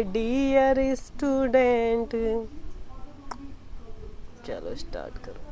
Dear student. चलो start करो।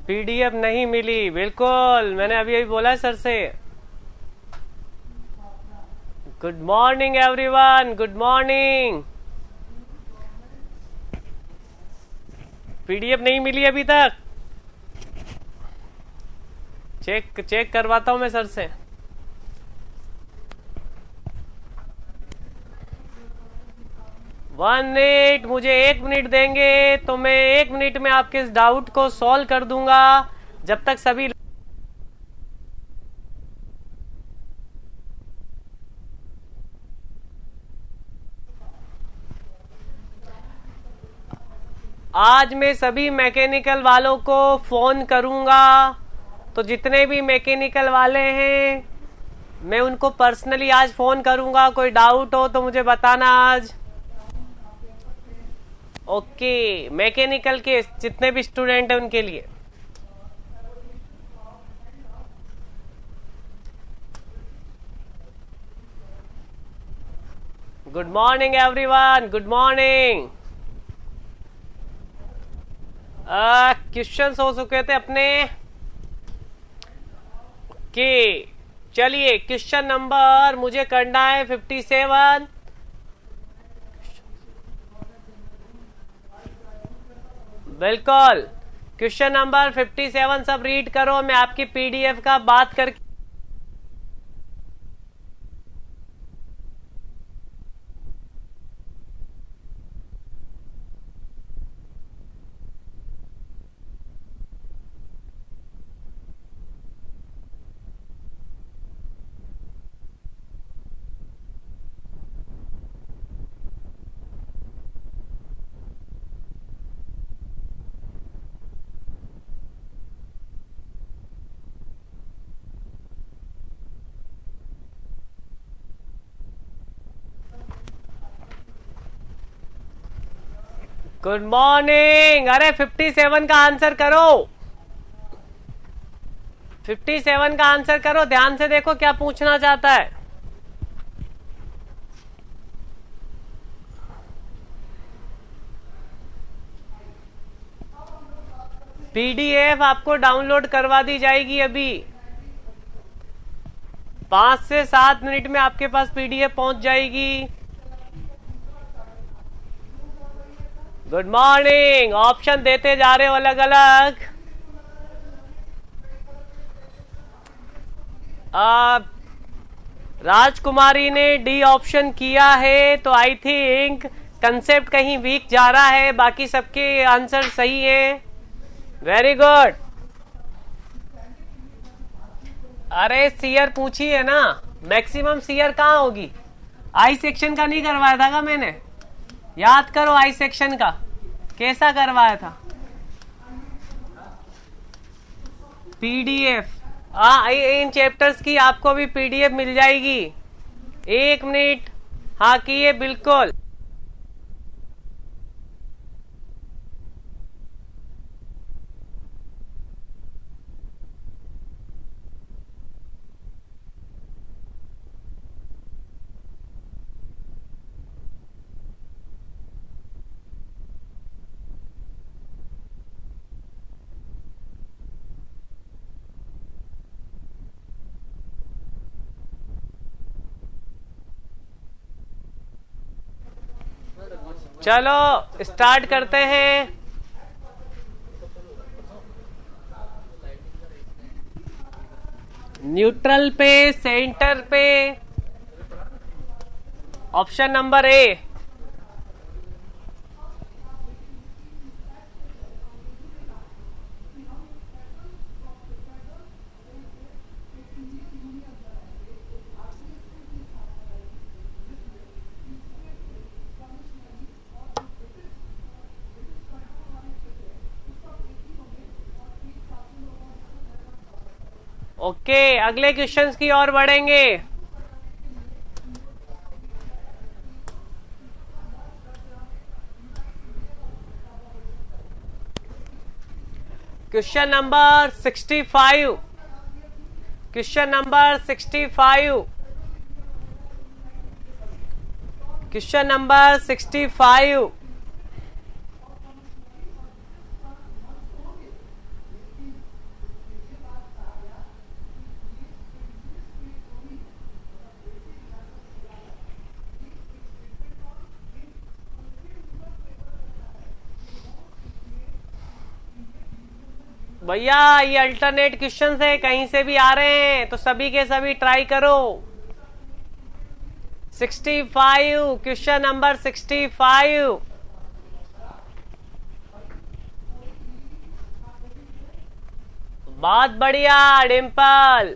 PDF नहीं मिली, बिल्कुल मैंने अभी अभी बोला सर से। Good morning everyone, good morning. PDF नहीं मिली अभी तक? चेक करवाता हूं मैं सर से। वन मिनट, मुझे 1 मिनट देंगे तो मैं 1 मिनट में आपके इस डाउट को सॉल्व कर दूंगा। जब तक सभी आज मैं सभी मैकेनिकल वालों को फोन करूंगा, तो जितने भी मैकेनिकल वाले हैं मैं उनको पर्सनली आज फोन करूंगा। कोई डाउट हो तो मुझे बताना आज। ओके, मैकेनिकल के जितने भी स्टूडेंट हैं उनके लिए। Good morning everyone, good morning. Question हो चुके थे अपने। ओके, चलिए क्वेश्चन नंबर मुझे करना है 57। बिल्कुल, क्वेश्चन नंबर 57 सब रीड करो। मैं आपकी पीडीएफ का बात करके गुड मॉर्निंग। अरे 57 का आंसर करो, 57 का आंसर करो। ध्यान से देखो क्या पूछना चाहता है। पीडीएफ आपको डाउनलोड करवा दी जाएगी अभी 5 से 7 मिनट में आपके पास पीडीएफ पहुंच जाएगी। Good morning. ऑप्शन देते जा रहे हो अलग अलग। राजकुमारी ने डी ऑप्शन किया है, तो आई थिंक कंसेप्ट कहीं वीक जा रहा है। बाकी सबके आंसर सही है। Very good. अरे सीयर पूछी है ना, मैक्सिमम सीयर कहाँ होगी? आई सेक्शन का नहीं करवाया था का मैंने? याद करो आई सेक्शन का कैसा करवाया था। पीडीएफ, हाँ इन चैप्टर्स की आपको भी पीडीएफ मिल जाएगी। 1 मिनट, हाँ किए बिल्कुल। चलो स्टार्ट करते हैं। न्यूट्रल पे, सेंटर पे, ऑप्शन नंबर ए। ओके, अगले क्वेश्चंस की ओर बढ़ेंगे। Question number 65। Question number 65। Question number 65। भैया ये अल्टरनेट क्वेश्चन है, कहीं से भी आ रहे हैं तो सभी के सभी ट्राई करो। 65, क्वेश्चन नंबर 65। बहुत बढ़िया डिम्पल,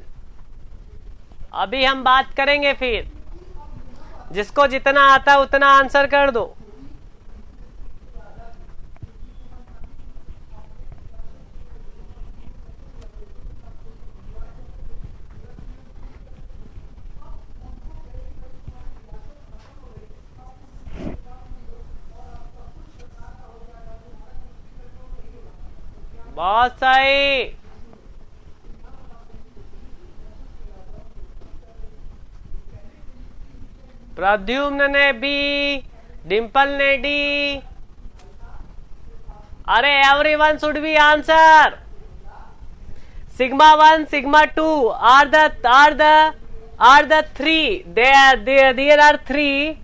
अभी हम बात करेंगे फिर। जिसको जितना आता है उतना आंसर कर दो। बहुत सही। प्रद्युम्न ने बी, डिम्पल ने डी। अरे everyone should be answer. Sigma 1, sigma 2 are the three. There are three.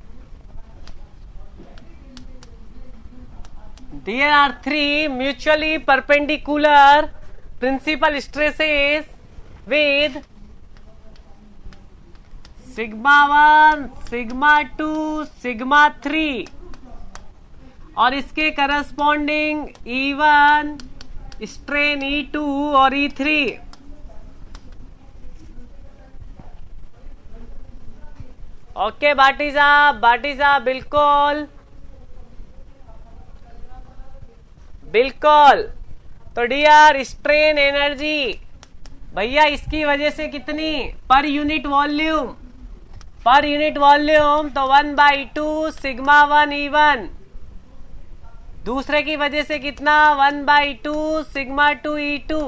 There are three mutually perpendicular principal stresses with sigma 1, sigma 2, sigma 3 और इसके करस्पॉन्डिंग E1 स्ट्रेन E2 और E3। ओके भाटी साहब बिल्कुल बिल्कुल। तो dear strain energy भैया इसकी वजह से कितनी पर यूनिट वॉल्यूम तो 1/2 सिग्मा 1 E1। दूसरे की वजह से कितना 1/2 सिग्मा 2 E2,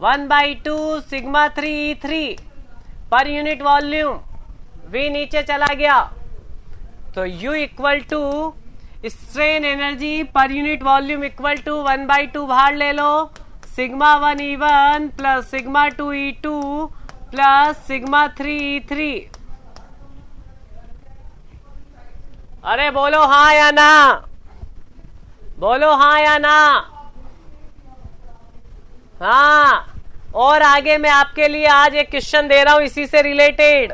1/2 सिग्मा 3 E3 पर यूनिट वॉल्यूम। V नीचे चला गया तो U equal to strain energy per unit volume equal to 1/2 बाहर ले लो, sigma 1 E1 plus sigma 2 E2 plus sigma 3 E3। अरे बोलो हाँ या ना, बोलो हाँ या ना। हाँ, और आगे मैं आपके लिए आज एक क्वेश्चन दे रहा हूं इसी से रिलेटेड।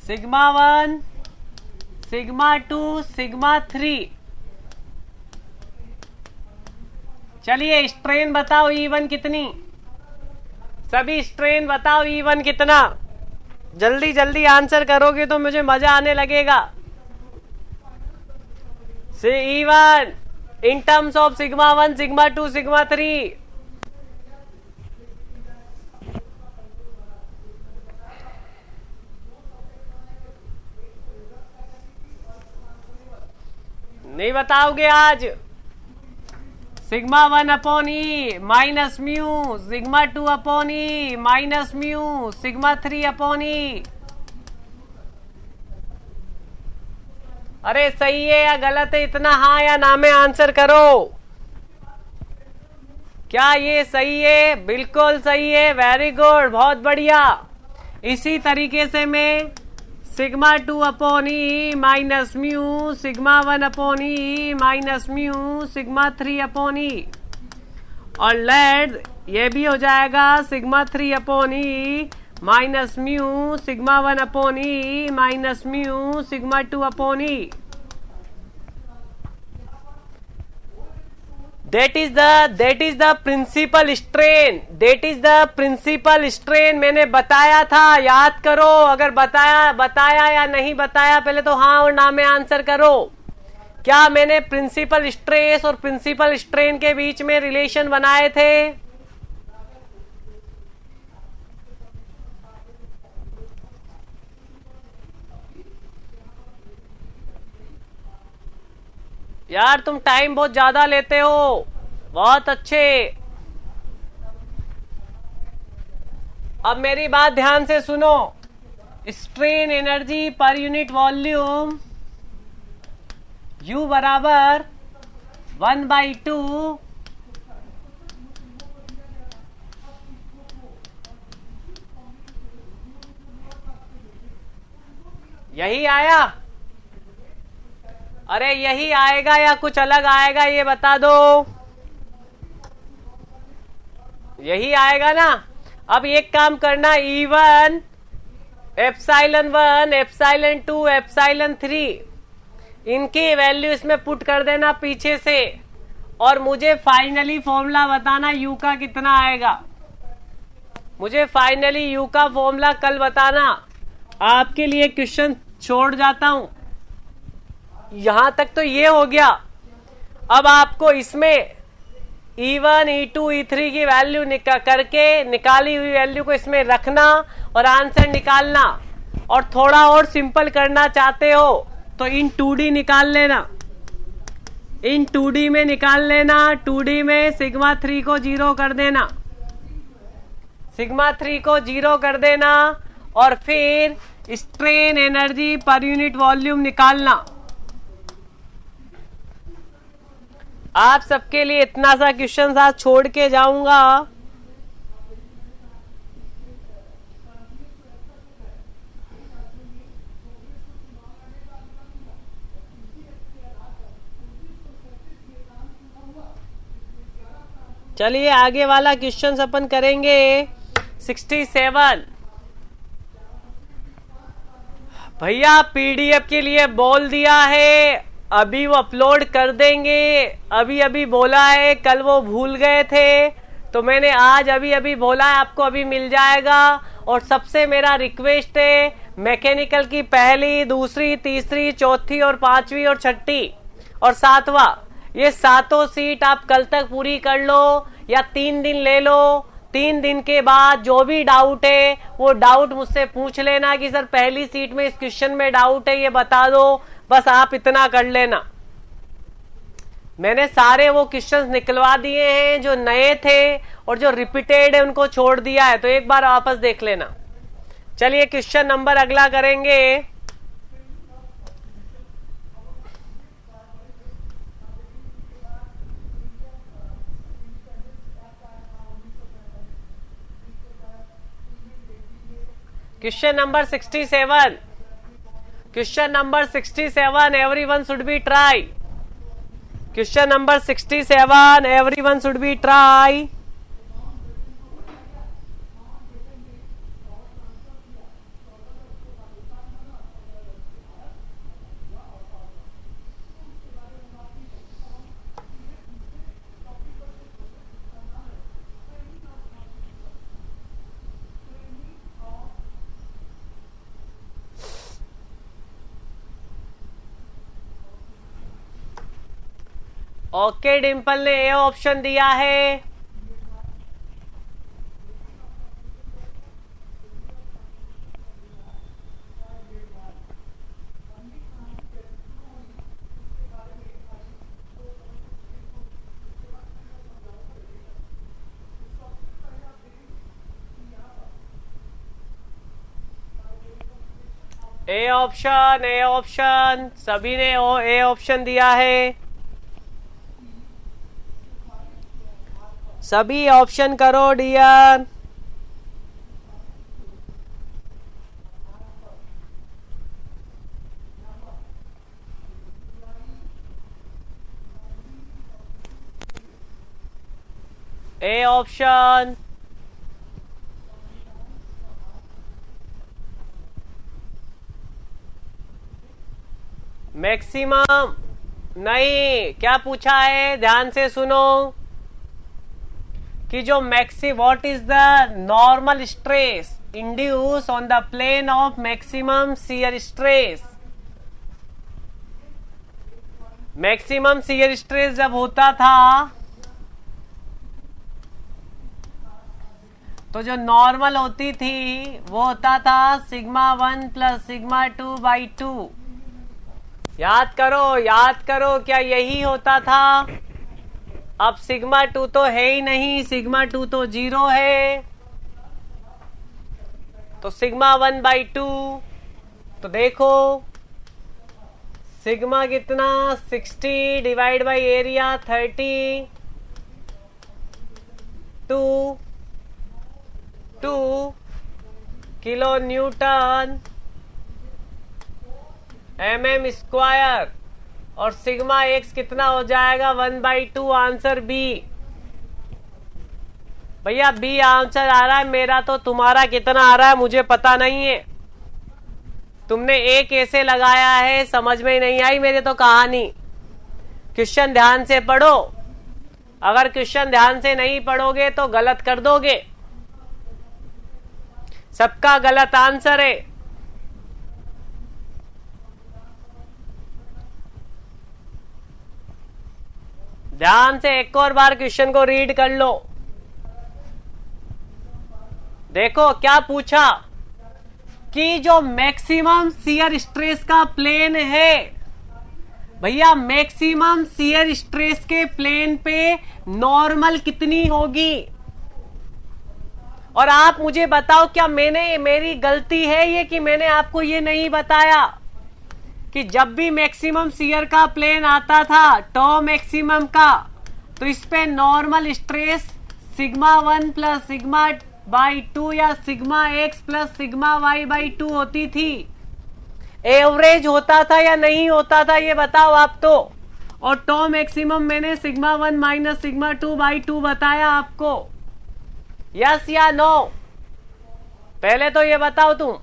Sigma 1, sigma 2, sigma 3। चलिए स्ट्रेन बताओ E1 कितनी, सभी स्ट्रेन बताओ E1 कितना। जल्दी जल्दी आंसर करोगे तो मुझे मजा आने लगेगा। से E1 in terms of sigma 1, sigma 2, sigma 3। नहीं बताओगे आज। Sigma 1 upon E minus mu, sigma 2 upon E minus mu, sigma 3 upon ई। अरे सही है या गलत है, इतना हाँ या ना में आंसर करो। क्या ये सही है? बिल्कुल सही है, वेरी गुड, बहुत बढ़िया। इसी तरीके से मैं sigma 2 upon E minus mu, sigma 1 upon E minus mu, sigma 3 upon E, और लेट ये भी हो जाएगा sigma 3 upon E minus mu, sigma 1 upon E minus mu, sigma 2 upon E. That is the principal strain, that is the principal strain. मैंने बताया था, याद करो। अगर बताया या नहीं बताया, पहले तो हाँ और ना में आंसर करो। क्या मैंने प्रिंसिपल स्ट्रेस और प्रिंसिपल स्ट्रेन के बीच में रिलेशन बनाए थे? यार तुम टाइम बहुत ज्यादा लेते हो। बहुत अच्छे। अब मेरी बात ध्यान से सुनो। Strain energy per unit volume U बराबर 1/2 यही आया? अरे यही आएगा या कुछ अलग आएगा, ये बता दो। यही आएगा ना? अब एक काम करना, E1 ε1 ε2 ε3 इनकी वैल्यू इसमें पुट कर देना पीछे से, और मुझे फाइनली फॉर्मूला बताना यू का कितना आएगा। मुझे फाइनली यू का फॉर्मूला कल बताना। आपके लिए क्वेश्चन छोड़ जाता हूं। यहां तक तो ये हो गया। अब आपको इसमें E1 E2 E3 की वैल्यू करके निकाली हुई वैल्यू को इसमें रखना और आंसर निकालना। और थोड़ा और सिंपल करना चाहते हो तो इन 2D निकाल लेना। इन 2D में निकाल लेना। 2D में सिग्मा 3 को 0 कर देना। सिग्मा 3 को 0 कर देना और फिर strain energy per unit volume निकालना। आप सबके लिए इतना सा क्वेश्चन साथ छोड़ के जाऊंगा। चलिए आगे वाला क्वेश्चन अपन करेंगे 67। भैया पीडीएफ के लिए बोल दिया है, अभी वो अपलोड कर देंगे। अभी अभी बोला है, कल वो भूल गए थे तो मैंने आज अभी अभी बोला है, आपको अभी मिल जाएगा। और सबसे मेरा रिक्वेस्ट है, मैकेनिकल की पहली, दूसरी, तीसरी, चौथी और पांचवी और छठी और सातवां, ये सातों सीट आप कल तक पूरी कर लो या 3 दिन ले लो। 3 दिन के बाद जो भी डाउट है वो डाउट मुझसे पूछ लेना कि सर पहली सीट में इस क्वेश्चन में डाउट है, ये बता दो। बस आप इतना कर लेना। मैंने सारे वो क्वेश्चंस निकलवा दिए हैं जो नए थे, और जो रिपीटेड है उनको छोड़ दिया है, तो एक बार वापस देख लेना। चलिए क्वेश्चन नंबर अगला करेंगे। Question number 67। Question number 67, everyone should be try. Question number 67, everyone should be try. Okay, Dimple ने ए ऑप्शन दिया है। ए ऑप्शन, ए ऑप्शन, सभी ने ए ऑप्शन दिया है। सभी ऑप्शन करो डियर। ए ऑप्शन, मैक्सिमम नहीं, क्या पूछा है ध्यान से सुनो कि जो what is the normal stress induce on the plane of maximum shear stress. Maximum shear stress जब होता था तो जो नॉर्मल होती थी वो होता था सिग्मा 1 प्लस सिग्मा 2 बाई 2। याद करो क्या यही होता था? अब सिग्मा 2 तो है ही नहीं, सिग्मा 2 तो 0 है, तो सिग्मा 1 बाई 2। तो देखो सिग्मा कितना 60 divide by area 30 2 kilo newton mm square, और सिग्मा एक्स कितना हो जाएगा 1 बाई 2। Answer B. भैया बी आंसर आ रहा है मेरा, तो तुम्हारा कितना आ रहा है मुझे पता नहीं है। तुमने ए कैसे लगाया है समझ में ही नहीं आई मेरे तो कहानी। क्वेश्चन ध्यान से पढ़ो, अगर क्वेश्चन ध्यान से नहीं पढ़ोगे तो गलत कर दोगे। सबका गलत आंसर है। ध्यान से एक और बार क्वेश्चन को रीड कर लो। देखो क्या पूछा कि जो मैक्सिमम शियर स्ट्रेस का प्लेन है, भैया मैक्सिमम शियर स्ट्रेस के प्लेन पे नॉर्मल कितनी होगी? और आप मुझे बताओ क्या मेरी गलती है ये कि मैंने आपको ये नहीं बताया कि जब भी मैक्सिमम शियर का प्लेन आता था टॉ मैक्सिमम का, तो इस पे normal stress sigma 1 plus sigma by 2 या sigma x plus sigma y by 2 होती थी। एवरेज होता था या नहीं होता था ये बताओ आप तो। और टॉ मैक्सिमम मैंने सिग्मा 1 माइनस सिग्मा 2 बाई 2 बताया आपको। यस या नो? पहले तो ये बताओ तुम।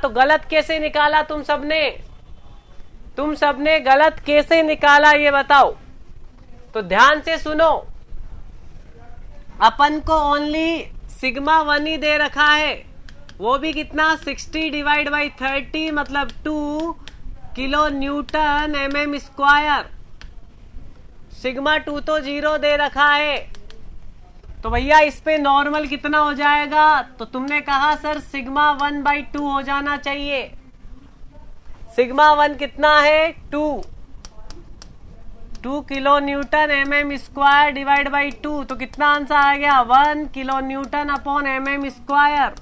तो गलत कैसे निकाला तुम सबने गलत कैसे निकाला ये बताओ। तो ध्यान से सुनो, अपन को ओनली सिग्मा 1 ही दे रखा है, वो भी कितना 60 डिवाइड बाई 30 मतलब 2 kilo newton mm square. Sigma 2 तो 0 दे रखा है, तो भैया इस पे नॉर्मल कितना हो जाएगा? तो तुमने कहा सर सिग्मा 1 बाई 2 हो जाना चाहिए। सिग्मा 1 कितना है 2 kilo newton mm square divide by 2, तो कितना आंसर आ गया 1 kilo Newton upon mm square.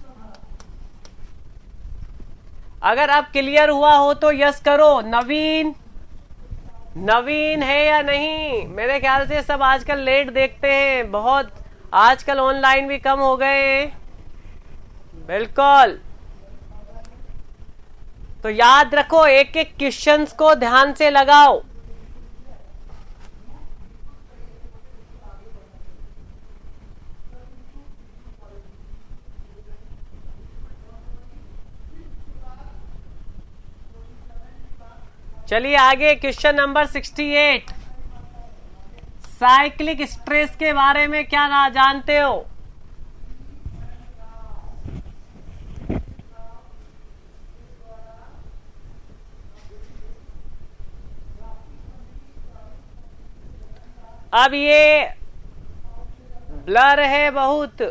अगर अब क्लियर हुआ हो तो यस करो। नवीन है या नहीं? मेरे ख्याल से सब आजकल लेट देखते हैं, बहुत आजकल ऑनलाइन भी कम हो गए हैं। बिल्कुल, तो याद रखो एक एक क्वेश्चंस को ध्यान से लगाओ। चलिए आगे क्वेश्चन नंबर 68। साइक्लिक स्ट्रेस के बारे में क्या ना जानते हो? अब ये ब्लर है बहुत,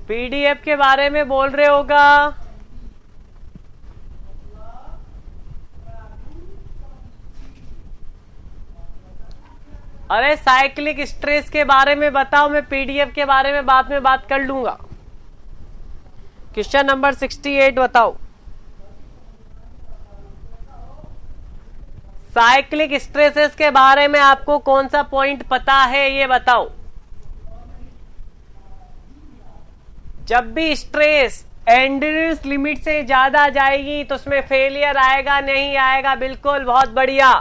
पीडीएफ के बारे में बोल रहे होगा। अरे साइक्लिक स्ट्रेस के बारे में बताओ, मैं पीडीएफ के बारे में बाद में बात कर लूंगा। क्वेश्चन नंबर 68 बताओ। साइक्लिक स्ट्रेसेस के बारे में आपको कौन सा पॉइंट पता है ये बताओ। जब भी स्ट्रेस एंड्योरेंस लिमिट से ज्यादा जाएगी तो उसमें फेलियर आएगा नहीं आएगा? बिल्कुल, बहुत बढ़िया।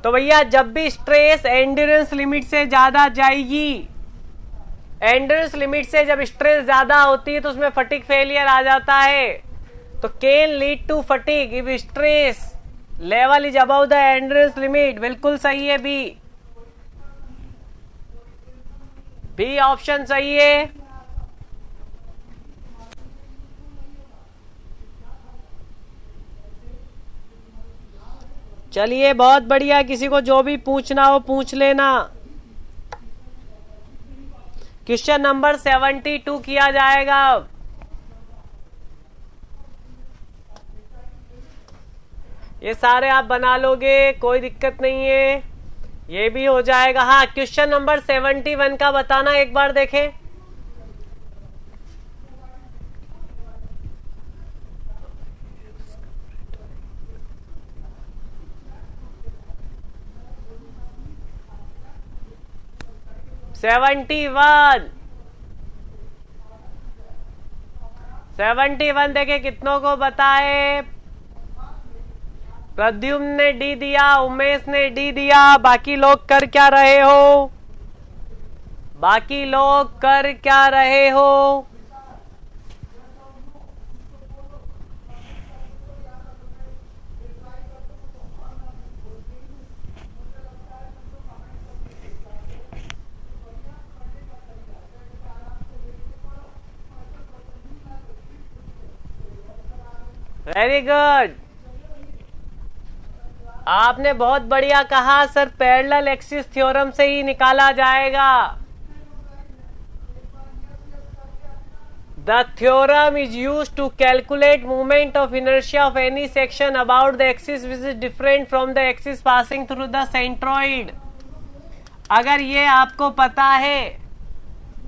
तो भैया जब भी स्ट्रेस एंड्योरेंस लिमिट से ज्यादा जाएगी, एंड्योरेंस लिमिट से जब स्ट्रेस ज्यादा होती है तो उसमें फटीग फेलियर आ जाता है। तो can lead to fatigue if stress level is above the endurance limit. बिल्कुल सही है, बी ऑप्शन सही है। चलिए बहुत बढ़िया, किसी को जो भी पूछना हो पूछ लेना। क्वेश्चन नंबर 72 किया जाएगा। ये सारे आप बना लोगे, कोई दिक्कत नहीं है, ये भी हो जाएगा। हाँ, क्वेश्चन नंबर 71 का बताना एक बार देखें। सेवेंटी वन देखे कितनों को बताए? प्रद्युम्न ने डी दिया, उमेश ने डी दिया। बाकी लोग कर क्या रहे हो? बाकी लोग कर क्या रहे हो? वेरी गुड, आपने बहुत बढ़िया कहा सर। पैरेलल एक्सिस थ्योरम से ही निकाला जाएगा। The theorem is used to calculate movement of inertia of any section about the axis which is different from the axis passing through the centroid. अगर ये आपको पता है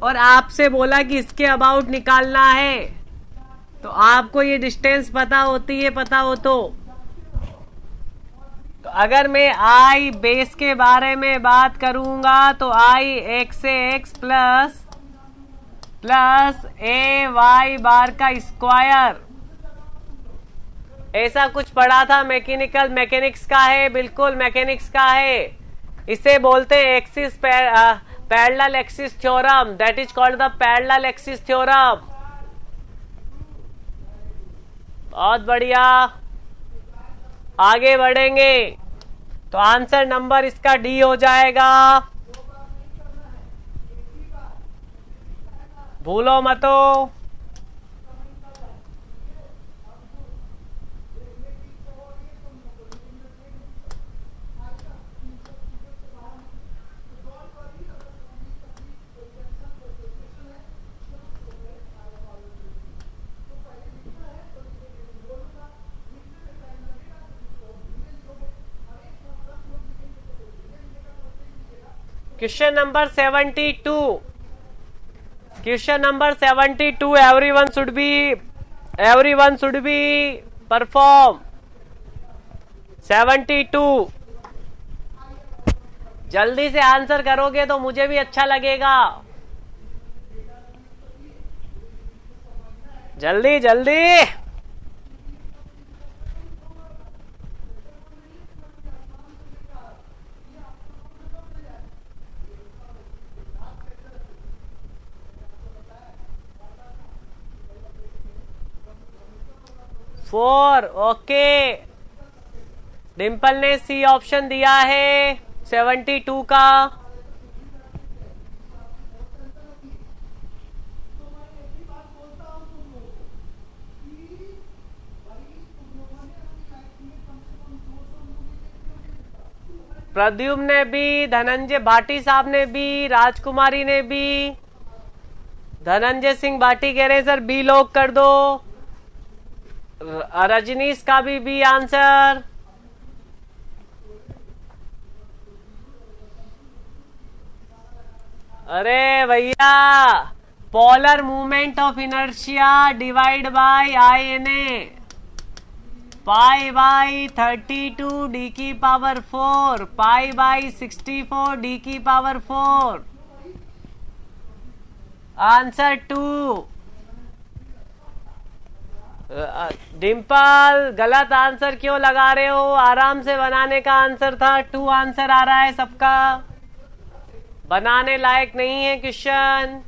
और आपसे बोला कि इसके अबाउट निकालना है, तो आपको ये डिस्टेंस पता होती है, पता हो तो अगर मैं आई बेस के बारे में बात करूंगा तो आई एक्स से एक्स प्लस ए वाई बार का स्क्वायर, ऐसा कुछ पढ़ा था। मैकेनिक्स का है, बिल्कुल मैकेनिक्स का है। इसे बोलते हैं axis parallel axis theorem. That is called the parallel axis theorem. बहुत बढ़िया, आगे बढ़ेंगे। तो आंसर नंबर इसका डी हो जाएगा, भूलो मतो। Question number 72, question number 72, everyone should be perform. 72 जल्दी से आंसर करोगे तो मुझे भी अच्छा लगेगा। जल्दी जल्दी। Four, okay. डिम्पल ने सी ऑप्शन दिया है 72 का। प्रद्युम्न ने भी, धनंजय भाटी साहब ने भी, राजकुमारी ने भी। धनंजय सिंह भाटी कह रहे हैं सर बी लॉक कर दो। रजनीश का भी बी आंसर। अरे भैया, polar movement of inertia divide by I N A, pi by 32 D की पावर 4, पाई बाई 64 डी की पावर 4। आंसर 2। डिम्पल गलत आंसर क्यों लगा रहे हो? आराम से बनाने का आंसर था। 2 आंसर आ रहा है सबका, बनाने लायक नहीं है क्वेश्चन।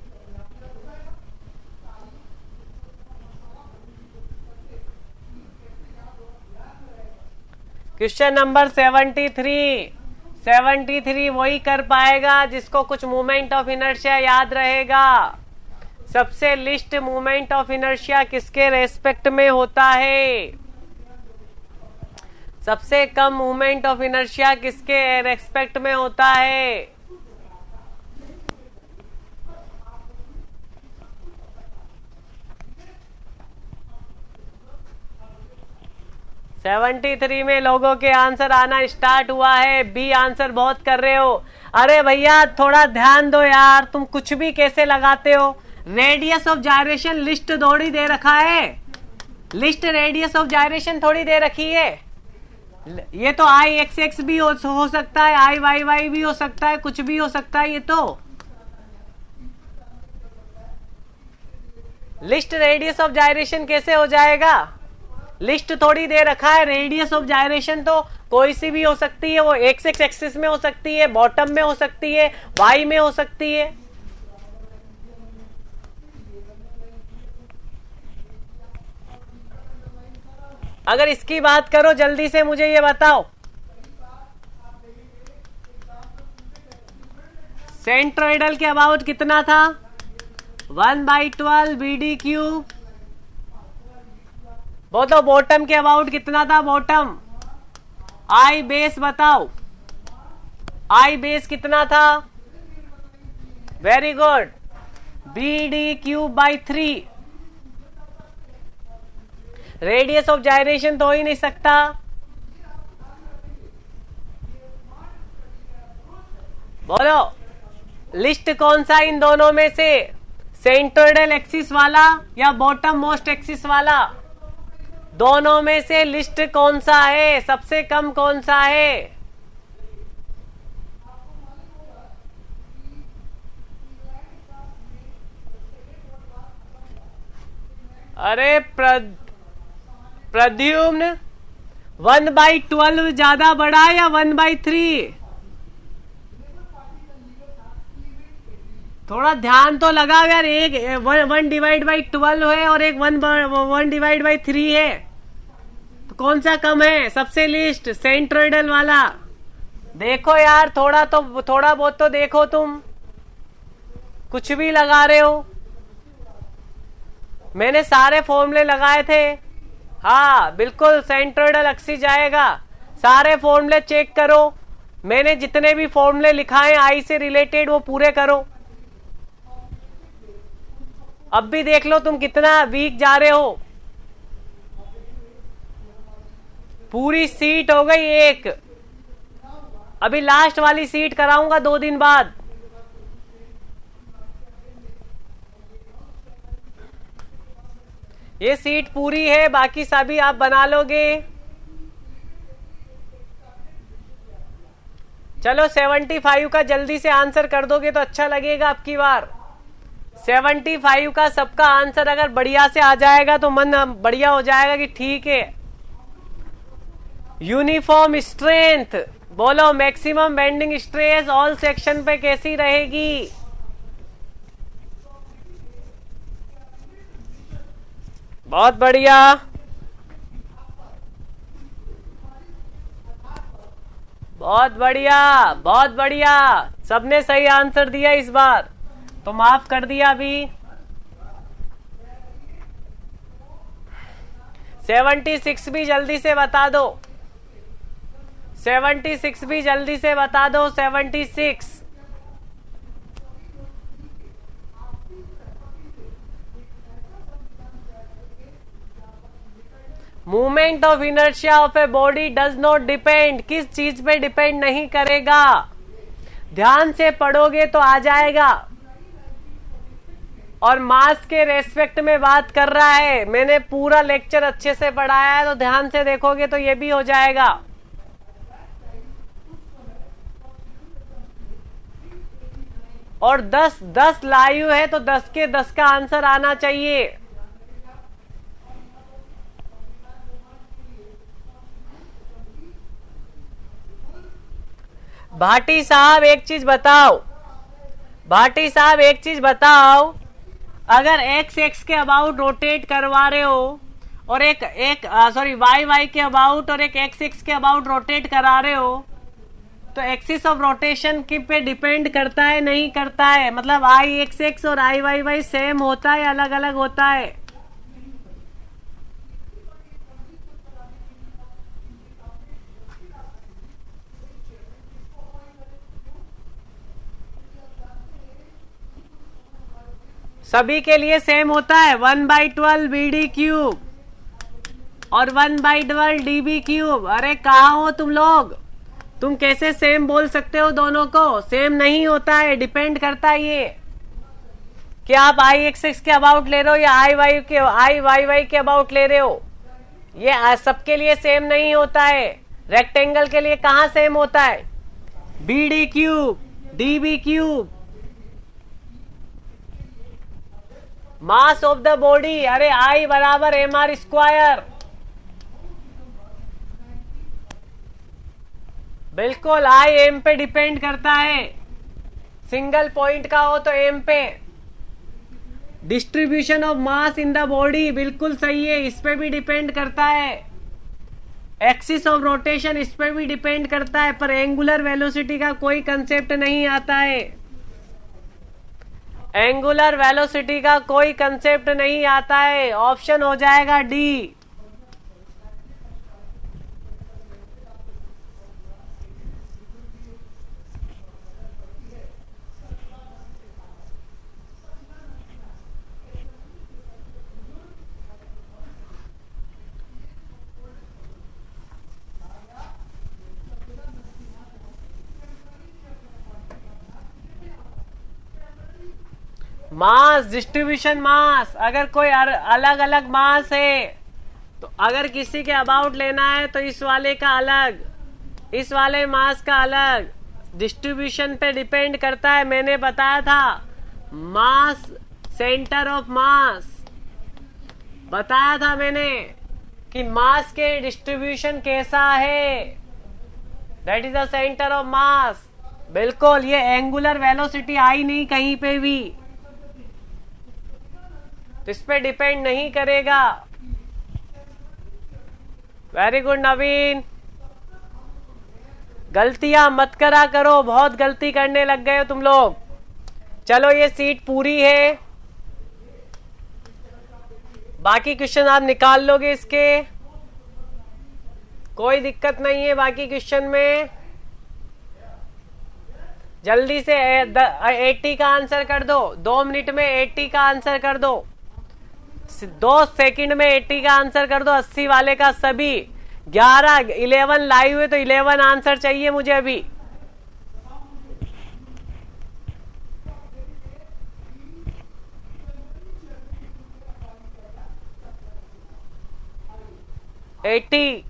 क्वेश्चन नंबर 73 वही कर पाएगा जिसको कुछ मूवमेंट ऑफ इनर्शिया याद रहेगा। सबसे लिस्ट मूवमेंट ऑफ इनर्शिया किसके रेस्पेक्ट में होता है? सबसे कम मूवमेंट ऑफ इनर्शिया किसके रेस्पेक्ट में होता है? सेवेंटी 73 में लोगों के आंसर आना स्टार्ट हुआ है। बी आंसर बहुत कर रहे हो। अरे भैया थोड़ा ध्यान दो यार, तुम कुछ भी कैसे लगाते हो? रेडियस ऑफ जायरेशन लिस्ट थोड़ी दे रखा है, लिस्ट रेडियस ऑफ जायरेशन थोड़ी दे रखी है। ये तो आई एक्स एक्स भी हो सकता है, आई वाई वाई भी हो सकता है, कुछ भी हो सकता है। ये तो लिस्ट रेडियस ऑफ जायरेशन कैसे हो जाएगा? लिस्ट थोड़ी दे रखा है। रेडियस ऑफ जायरेशन तो कोई सी भी हो सकती है, वो एक्स एक्स एक्सिस में हो सकती है, बॉटम में हो सकती है, वाई में हो सकती है। अगर इसकी बात करो जल्दी से मुझे ये बताओ, सेंट्रोइडल के अबाउट कितना था? 1/12 BD क्यूब। वो तो बॉटम के अबाउट कितना था? बॉटम आई बेस बताओ, आई बेस कितना था? Very good, BD cube by 3। Radius of gyration तो हो ही नहीं सकता। बोलो लिस्ट कौन सा इन दोनों में से? सेंट्रोइडल एक्सिस वाला या बॉटम मोस्ट एक्सिस वाला? दोनों में से लिस्ट कौन सा है? सबसे कम कौन सा है? अरे प्रद्युम्न 1/12 ज्यादा बड़ा या 1/3? थोड़ा ध्यान तो लगाओ यार। एक 1/12 है और एक 1/3 है, तो कौन सा कम है? सबसे लिस्ट सेंट्रोइडल वाला। देखो यार थोड़ा बहुत तो देखो, तुम कुछ भी लगा रहे हो। मैंने सारे फॉर्मूले लगाए थे। हाँ बिल्कुल सेंट्रोइडल एक्सिस जाएगा। सारे फॉर्मूले चेक करो, मैंने जितने भी फॉर्मूले लिखाए आई से रिलेटेड वो पूरे करो। अब भी देख लो तुम कितना वीक जा रहे हो। पूरी सीट हो गई एक, अभी लास्ट वाली सीट कराऊंगा 2 दिन बाद। ये सीट पूरी है, बाकी सभी आप बना लोगे। चलो 75 का जल्दी से आंसर कर दोगे तो अच्छा लगेगा अब की बार। 75 का सबका आंसर अगर बढ़िया से आ जाएगा तो मन बढ़िया हो जाएगा कि ठीक है। यूनिफॉर्म स्ट्रेंथ बोलो, maximum bending stress all section पे कैसी रहेगी? बहुत बढ़िया, बहुत बढ़िया, बहुत बढ़िया। सबने सही आंसर दिया इस बार तो माफ कर दिया। अभी 76 भी जल्दी से बता दो, 76 भी जल्दी से बता दो। 76 movement of inertia of a body does not depend, किस चीज पे डिपेंड नहीं करेगा? ध्यान से पढ़ोगे तो आ जाएगा। और मास के रेस्पेक्ट में बात कर रहा है। मैंने पूरा लेक्चर अच्छे से पढ़ाया है, तो ध्यान से देखोगे तो ये भी हो जाएगा। और 10 लाइव है तो 10 के 10 का आंसर आना चाहिए। भाटी साहब एक चीज बताओ, भाटी साहब एक चीज बताओ, अगर x के अबाउट रोटेट करवा रहे हो और एक y के अबाउट और एक x के अबाउट रोटेट करा रहे हो, तो एक्सिस ऑफ रोटेशन की पे डिपेंड करता है नहीं करता है? मतलब I और I सेम होता है, अलग अलग होता है? सभी के लिए सेम होता है 1/12 BD क्यूब और 1/12 DB क्यूब। अरे कहाँ हो तुम लोग? तुम कैसे सेम बोल सकते हो? दोनों को सेम नहीं होता है, डिपेंड करता है ये कि आप I के अबाउट ले रहे हो या I के अबाउट ले रहे हो। ये सबके लिए सेम नहीं होता है। रेक्टेंगल के लिए कहाँ सेम होता है? BD cube, DB cube. Mass of the body, अरे I बराबर mr स्क्वायर। बिल्कुल I m पे डिपेंड करता है। सिंगल पॉइंट का हो तो m पे। Distribution of mass in the body, बिल्कुल सही है, इस पे भी डिपेंड करता है। एक्सिस ऑफ रोटेशन इस पे भी डिपेंड करता है, पर एंगुलर वेलोसिटी का कोई कंसेप्ट नहीं आता है। एंगुलर वेलोसिटी का कोई कंसेप्ट नहीं आता है। ऑप्शन हो जाएगा डी। मास, डिस्ट्रीब्यूशन मास, अगर कोई अलग अलग मास है तो अगर किसी के अबाउट लेना है तो इस वाले का अलग, इस वाले मास का अलग। डिस्ट्रीब्यूशन पे डिपेंड करता है। मैंने बताया था मास सेंटर ऑफ मास, बताया था मैंने कि मास के डिस्ट्रीब्यूशन कैसा है, that is the centre of mass. बिल्कुल, ये एंगुलर वेलोसिटी आई नहीं कहीं पे भी, इस पे डिपेंड नहीं करेगा। वेरी गुड नवीन। गलतियां मत करा करो, बहुत गलती करने लग गए हो तुम लोग। चलो ये सीट पूरी है, बाकी क्वेश्चन आप निकाल लोगे इसके, कोई दिक्कत नहीं है बाकी क्वेश्चन में। जल्दी से 80 का आंसर कर दो, 2 मिनट में 80 का आंसर कर दो, 2 सेकंड में 80 का आंसर कर दो। 80 वाले का सभी 11 लाइव हुए तो 11 आंसर चाहिए मुझे अभी। एटी।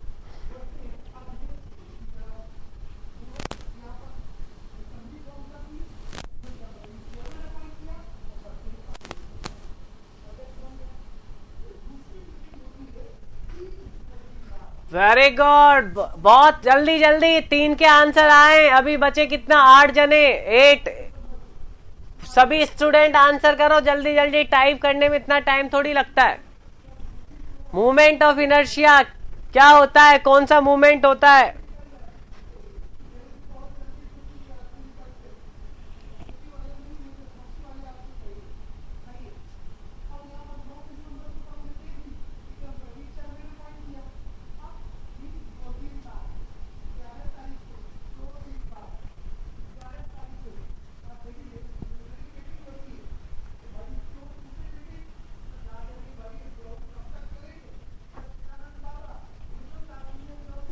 वेरी गुड, बहुत जल्दी जल्दी 3 के आंसर आए। अभी बचे कितना? 8 जने, 8। सभी स्टूडेंट आंसर करो जल्दी जल्दी, टाइप करने में इतना टाइम थोड़ी लगता है। मूवमेंट ऑफ इनर्शिया क्या होता है? कौन सा मूवमेंट होता है?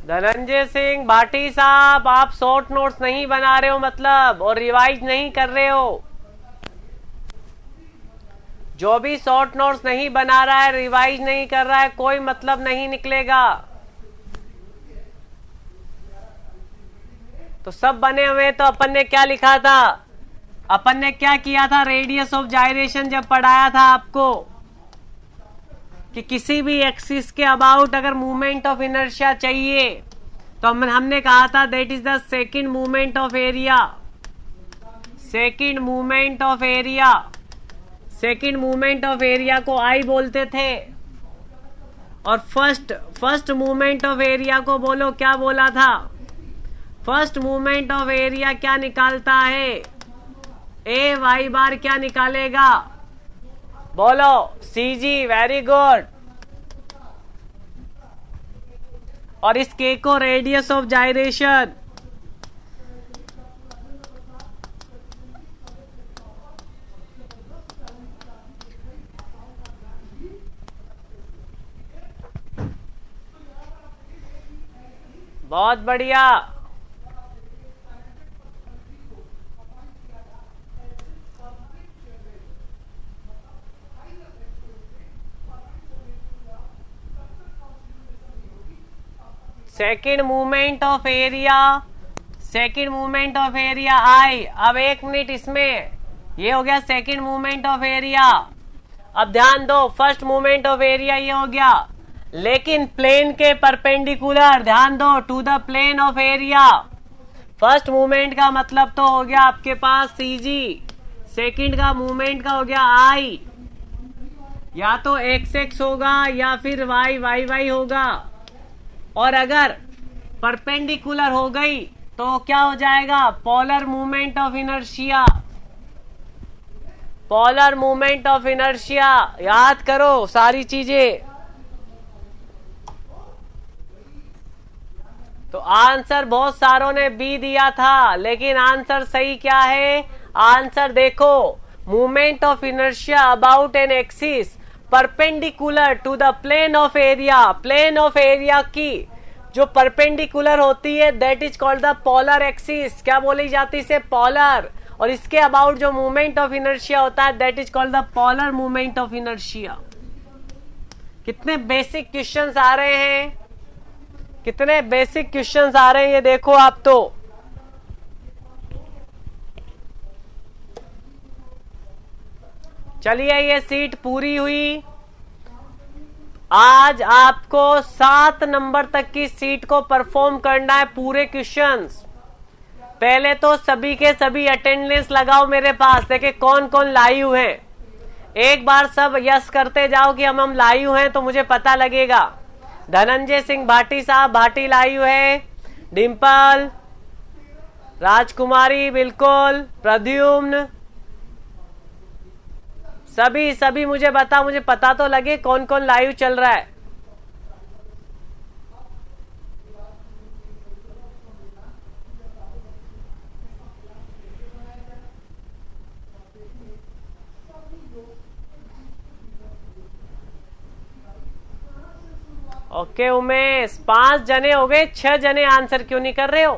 धनंजय सिंह भाटी साहब, आप शॉर्ट नोट्स नहीं बना रहे हो मतलब, और रिवाइज नहीं कर रहे हो। जो भी शॉर्ट नोट्स नहीं बना रहा है, रिवाइज नहीं कर रहा है, कोई मतलब नहीं निकलेगा। तो सब बने हुए। तो अपन ने क्या लिखा था? अपन ने क्या किया था? रेडियस ऑफ जायरेशन जब पढ़ाया था आपको कि किसी भी एक्सिस के अबाउट अगर मूवमेंट ऑफ इनर्शिया चाहिए तो हमने कहा था that is the second movement of area, second movement of area, second movement of area को आई बोलते थे। और फर्स्ट मूवमेंट ऑफ एरिया को बोलो क्या बोला था? फर्स्ट मूवमेंट ऑफ एरिया क्या निकालता है? ए वाई बार क्या निकालेगा? बोलो सी जी, वेरी गुड। और इस के को रेडियस ऑफ जाइरेशन, बहुत बढ़िया। Second movement of area, second movement of area I. अब एक मिनट, इसमें ये हो गया सेकेंड मूवमेंट ऑफ एरिया। अब ध्यान दो, फर्स्ट मूवमेंट ऑफ एरिया ये हो गया, लेकिन प्लेन के परपेंडिकुलर, ध्यान दो, to the plane of area. First movement का मतलब तो हो गया आपके पास सी जी, सेकेंड का मूवमेंट का हो गया आई। या तो एक्स एक्स होगा या फिर वाई वाई वाई होगा। और अगर परपेंडिकुलर हो गई तो क्या हो जाएगा? Polar movement of inertia, polar movement of inertia. याद करो सारी चीजें। तो आंसर बहुत सारों ने बी दिया था, लेकिन आंसर सही क्या है? आंसर देखो, movement of inertia about an axis perpendicular to the plane of area. Plane of area की जो परपेंडिकुलर होती है that is called the polar axis. क्या बोली जाती है इसे? पोलर। और इसके अबाउट जो मूवमेंट ऑफ इनर्शिया होता है that is called the polar movement of inertia. कितने बेसिक क्वेश्चंस आ रहे हैं, कितने बेसिक क्वेश्चंस आ रहे हैं, ये देखो आप। तो चलिए, ये सीट पूरी हुई। आज आपको 7 नंबर तक की सीट को परफॉर्म करना है, पूरे क्वेश्चंस। पहले तो सभी के सभी अटेंडेंस लगाओ मेरे पास, देखे कौन कौन लाइव है। एक बार सब यस करते जाओ कि हम लाइव हैं, तो मुझे पता लगेगा। धनंजय सिंह भाटी साहब, भाटी लाइव है। डिम्पल, राजकुमारी बिल्कुल, प्रद्युम्न, सभी मुझे पता तो लगे कौन कौन लाइव चल रहा है। ओके उमेश, 5 जने हो गए, 6 जने आंसर क्यों नहीं कर रहे हो?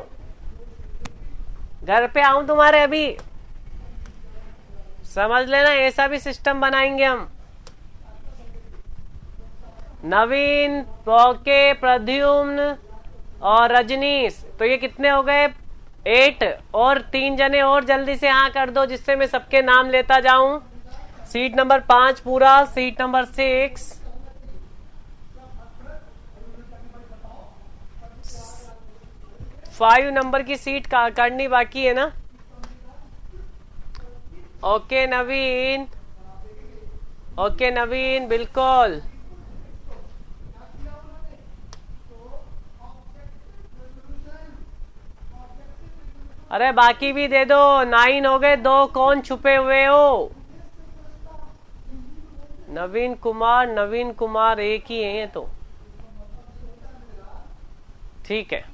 घर पे आऊं तुम्हारे अभी, समझ लेना, ऐसा भी सिस्टम बनाएंगे हम। नवीन, ओके, प्रद्युम्न और रजनीश, तो ये कितने हो गए? 8। और 3 जने और जल्दी से हाँ कर दो, जिससे मैं सबके नाम लेता जाऊं। सीट नंबर 5 पूरा, सीट नंबर 6, 5 नंबर की सीट काटनी बाकी है ना। ओके नवीन, ओके नवीन, बिल्कुल। अरे बाकी भी दे दो, 9 हो गए, 2 कौन छुपे हुए हो? नवीन कुमार एक ही है ये तो, ठीक है।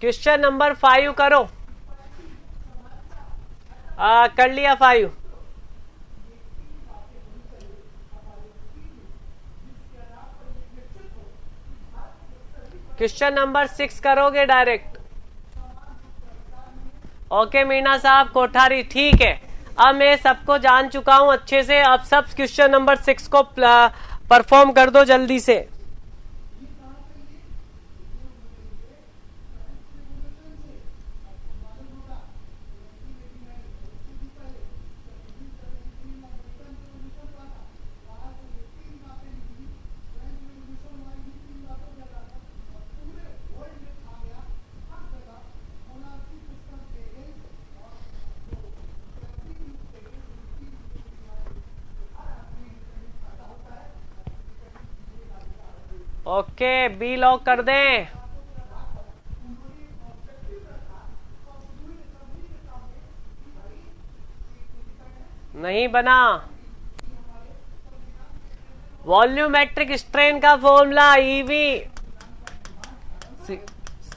क्वेश्चन नंबर 5 करो। कर लिया 5। क्वेश्चन नंबर 6 करोगे डायरेक्ट। ओके मीना साहब कोठारी, ठीक है। अब मैं सबको जान चुका हूं अच्छे से। अब सब क्वेश्चन नंबर 6 को परफॉर्म कर दो जल्दी से। ओके, बी लॉक कर दें। नहीं बना। वॉल्यूमेट्रिक स्ट्रेन का formula E V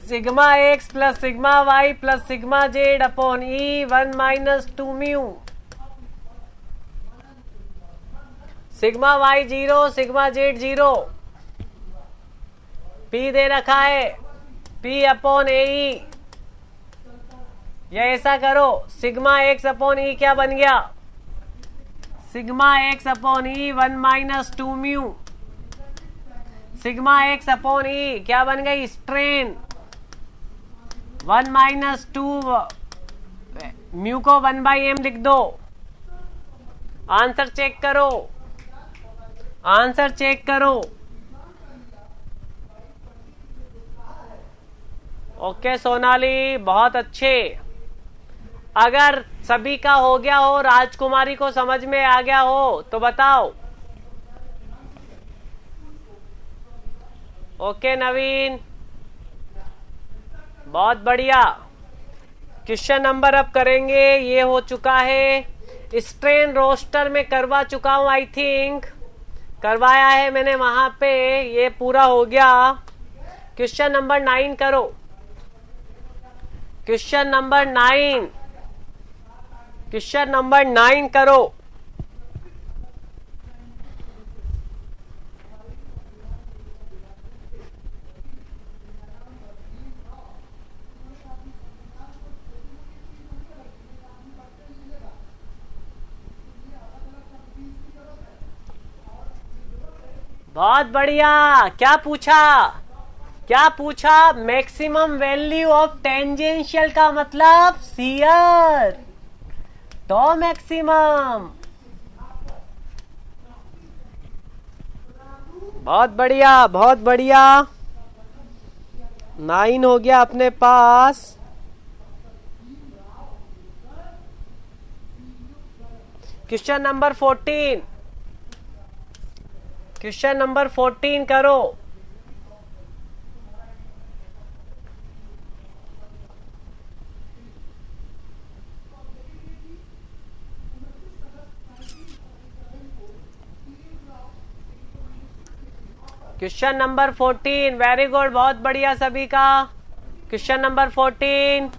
sigma x plus sigma y plus sigma z upon E 1 - 2 mu. Sigma y 0, sigma z 0। P दे रखा है, पी अपॉन ए ई। या ऐसा करो, सिग्मा एक्स अपॉन ई क्या बन गया? Sigma x upon E 1 - 2 mu. Sigma x upon ई क्या बन गई? स्ट्रेन। 1 - 2 म्यू को 1/m लिख दो। आंसर चेक करो, आंसर चेक करो। ओके सोनाली, बहुत अच्छे। अगर सभी का हो गया हो, राजकुमारी को समझ में आ गया हो तो बताओ। ओके नवीन, बहुत बढ़िया। क्वेश्चन नंबर अब करेंगे, ये हो चुका है। स्ट्रेन रोस्टर में करवा चुका हूं, आई थिंक करवाया है मैंने वहां पे, ये पूरा हो गया। क्वेश्चन नंबर 9 करो। क्वेश्चन नंबर 9, क्वेश्चन नंबर 9 करो। बहुत बढ़िया। क्या पूछा? क्या पूछा? मैक्सिमम वैल्यू ऑफ टेंजेंशियल का मतलब शियर, तो मैक्सिमम। बहुत बढ़िया, बहुत बढ़िया। 9 हो गया अपने पास। क्वेश्चन नंबर 14, क्वेश्चन नंबर 14 करो। क्वेश्चन नंबर 14, वेरी गुड, बहुत बढ़िया सभी का। क्वेश्चन नंबर 14,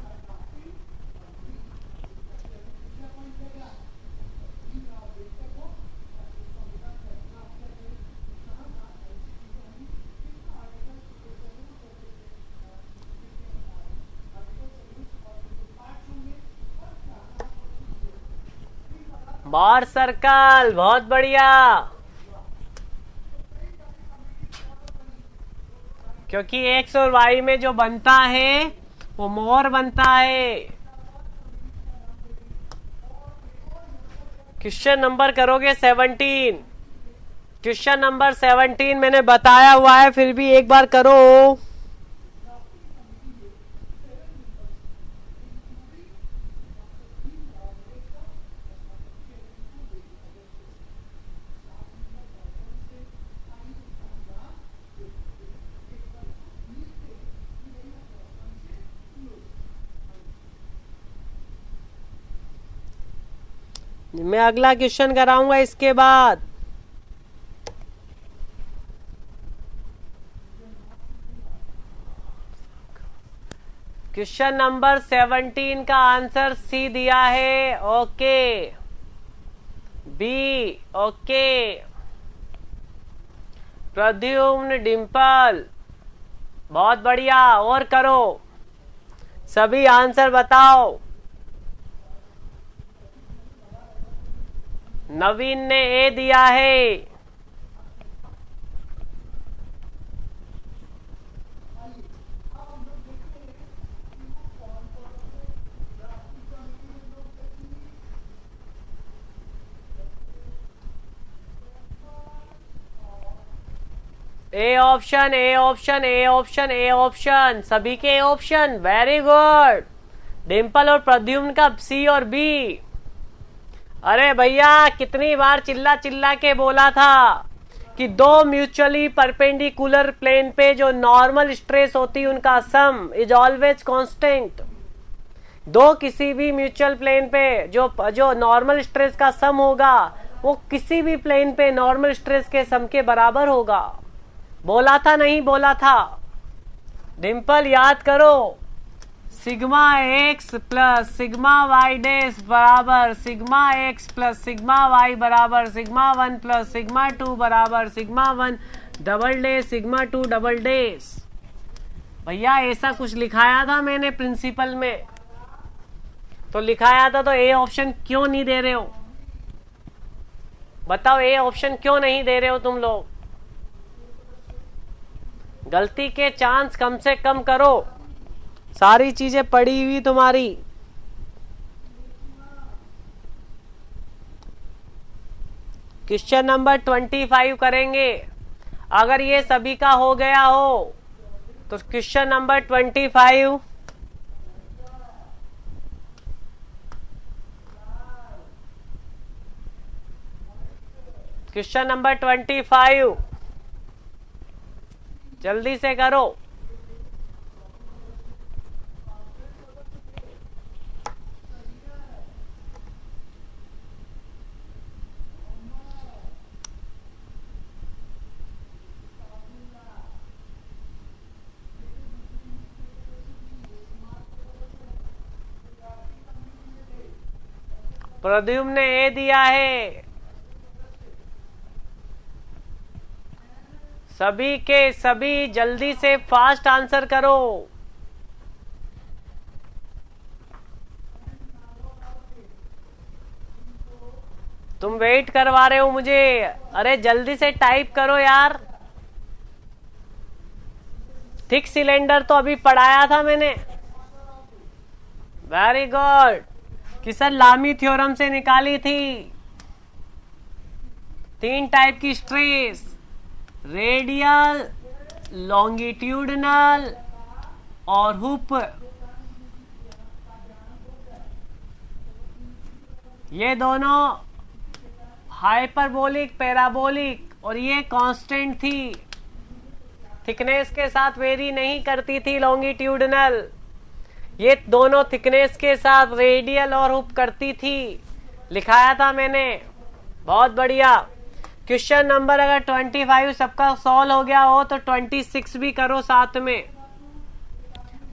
बार सर्कल, बहुत बढ़िया। क्योंकि एक्स और वाई में जो बनता है वो मोर बनता है। क्वेश्चन नंबर करोगे 17। क्वेश्चन नंबर 17 मैंने बताया हुआ है, फिर भी एक बार करो। मैं अगला क्वेश्चन कराऊंगा इसके बाद। क्वेश्चन नंबर 17 का आंसर सी दिया है। Okay, B. Okay, Pradyumna, Dimple, बहुत बढ़िया। और करो, सभी आंसर बताओ। नवीन ने ए दिया है। A option, A option, A option, A option, सभी के ऑप्शन, वेरी गुड। डिंपल और प्रद्युम्न का सी और बी। अरे भैया, कितनी बार चिल्ला चिल्ला के बोला था कि दो म्यूचुअली परपेंडिकुलर प्लेन पे जो नॉर्मल स्ट्रेस होती है उनका सम इज ऑलवेज कांस्टेंट। दो किसी भी म्यूचुअल प्लेन पे जो नॉर्मल स्ट्रेस का सम होगा वो किसी भी प्लेन पे नॉर्मल स्ट्रेस के सम के बराबर होगा। बोला था नहीं बोला था? डिम्पल याद करो, sigma x plus sigma y dash बराबर sigma x plus sigma y बराबर sigma one plus sigma two बराबर sigma one double dash sigma two double dash. भैया ऐसा कुछ लिखाया था मैंने प्रिंसिपल में, तो लिखाया था, तो ए ऑप्शन क्यों नहीं दे रहे हो? बताओ ए ऑप्शन क्यों नहीं दे रहे हो तुम लोग? गलती के चांस कम से कम करो। सारी चीजें पड़ी हुई तुम्हारी। क्वेश्चन नंबर 25 करेंगे। अगर ये सभी का हो गया हो तो क्वेश्चन नंबर 25 क्वेश्चन नंबर 25 जल्दी से करो। प्रद्युम्न ने ए दिया है। सभी के सभी जल्दी से फास्ट आंसर करो। तुम वेट करवा रहे हो मुझे। अरे जल्दी से टाइप करो यार। थिक सिलेंडर तो अभी पढ़ाया था मैंने। Very good. किसन लामी थ्योरम से निकाली थी। 3 टाइप की स्ट्रेस, रेडियल, लॉन्गिट्यूडनल और हुप। ये दोनों हाइपरबोलिक, पैराबोलिक, और ये कांस्टेंट थी, थिकनेस के साथ वेरी नहीं करती थी लॉन्गिट्यूडनल। ये दोनों थिकनेस के साथ रेडियल और हुप करती थी। लिखाया था मैंने। बहुत बढ़िया। क्वेश्चन नंबर अगर 25 सबका सॉल्व हो गया हो तो 26 भी करो साथ में।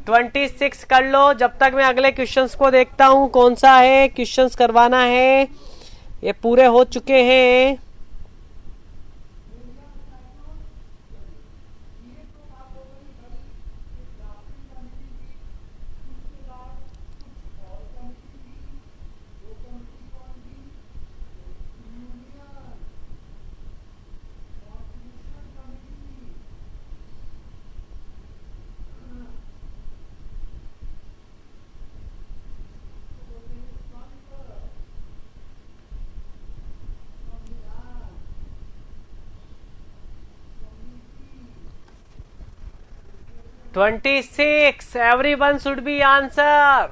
26 कर लो जब तक मैं अगले क्वेश्चंस को देखता हूं कौन सा है क्वेश्चंस करवाना है। ये पूरे हो चुके हैं। $26 everyone should be answer।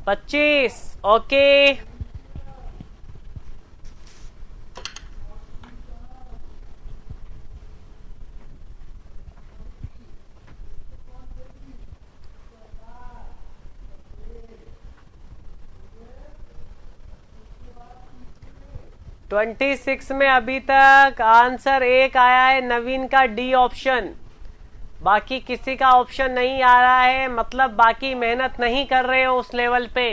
25 okay. $26 में अभी तक आंसर एक आया है नवीन का, डी ऑप्शन। बाकी किसी का ऑप्शन नहीं आ रहा है, मतलब बाकी मेहनत नहीं कर रहे हो उस लेवल पे।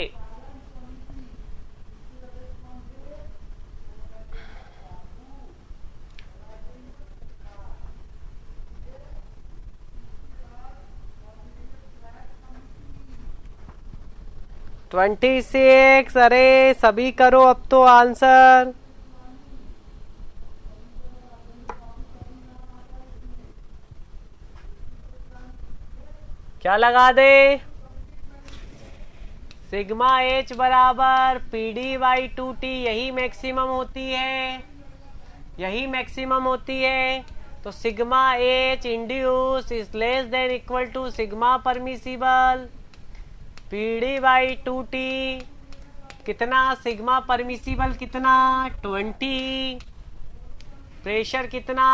$26 अरे सभी करो अब तो आंसर। क्या लगा दे? सिग्मा एच बराबर PD/2T, यही मैक्सिमम होती है, यही मैक्सिमम होती है। तो sigma H induce is less than equal to sigma permissible PD/2T। कितना सिग्मा परमिसिबल? कितना? 20। प्रेशर कितना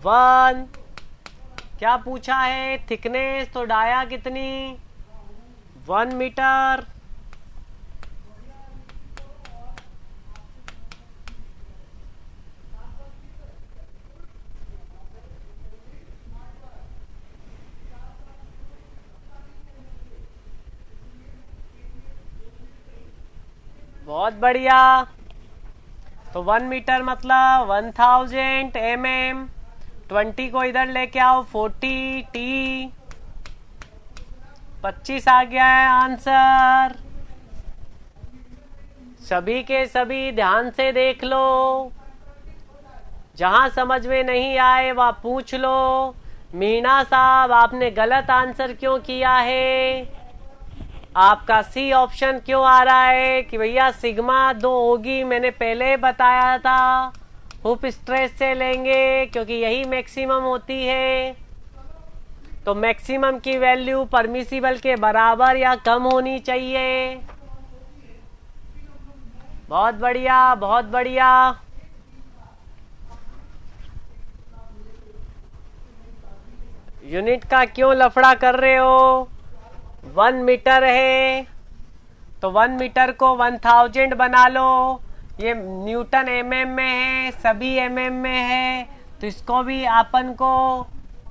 1। क्या पूछा है? थिकनेस, तो डाया कितनी 1 मीटर। बहुत बढ़िया। तो 1 मीटर मतलब 1000 mm। 20 को इधर लेके आओ, 40 टी, 25 आ गया है आंसर। सभी के सभी ध्यान से देख लो, जहां समझ में नहीं आए वह पूछ लो। मीना साहब, आपने गलत आंसर क्यों किया है? आपका सी ऑप्शन क्यों आ रहा है कि भैया सिग्मा 2 होगी? मैंने पहले बताया था हुप स्ट्रेस से लेंगे, क्योंकि यही मैक्सिमम होती है। तो मैक्सिमम की वैल्यू परमिसिबल के बराबर या कम होनी चाहिए। बहुत बढ़िया, बहुत बढ़िया। यूनिट का क्यों लफड़ा कर रहे हो? 1 मीटर है तो 1 मीटर को 1000 बना लो। ये न्यूटन mm में है, सभी mm में है, तो इसको भी अपन को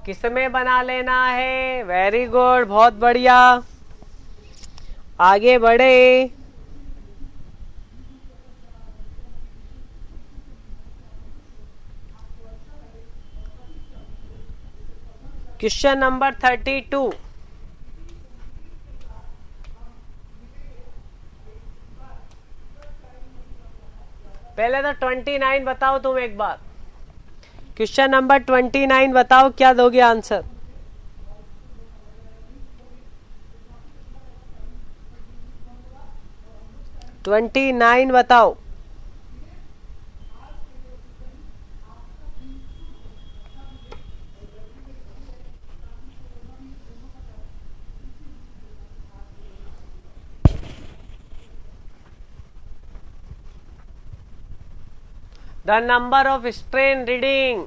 किस में बना लेना है? वेरी गुड, बहुत बढ़िया। आगे बढ़े। Question number 32। पहले तो 29 बताओ तुम एक बार। क्वेश्चन नंबर 29 बताओ, क्या दोगे आंसर? ट्वेंटी 29 बताओ। The number of strain reading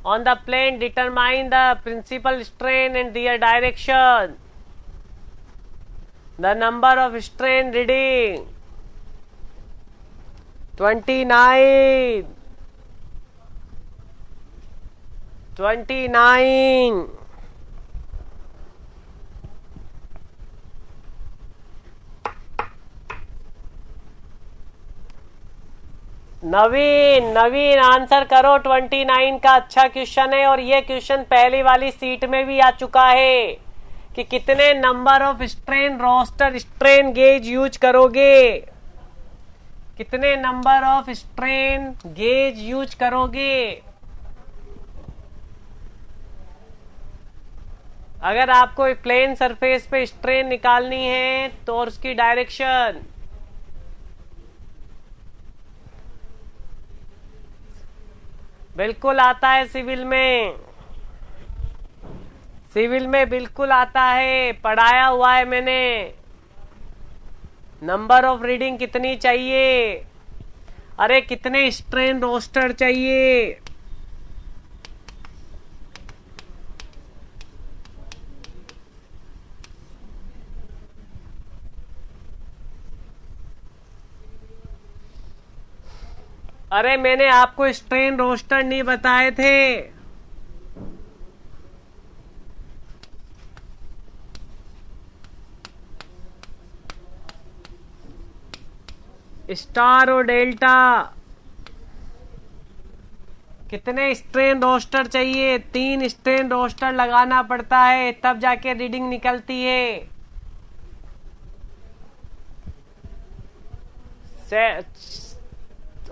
on the plane determine the principal strain and their direction. The number of strain reading 29, 29। Naveen, Naveen answer करो 29 का। अच्छा क्वेश्चन है, और ये क्वेश्चन पहली वाली सीट में भी आ चुका है कि कितने number of strain roster strain gauge use करोगे? कितने number of strain gauge use करोगे? अगर आपको प्लेन सरफेस पे स्ट्रेन निकालनी है तो और उसकी डायरेक्शन बिल्कुल आता है सिविल में, सिविल में बिल्कुल आता है, पढ़ाया हुआ है मैंने। नंबर ऑफ रीडिंग कितनी चाहिए? अरे कितने स्ट्रेन रोस्टर चाहिए? अरे मैंने आपको स्ट्रेन रोस्टर नहीं बताए थे। स्टार और डेल्टा कितने स्ट्रेन रोस्टर चाहिए? 3 स्ट्रेन रोस्टर लगाना पड़ता है, तब जाके रीडिंग निकलती है।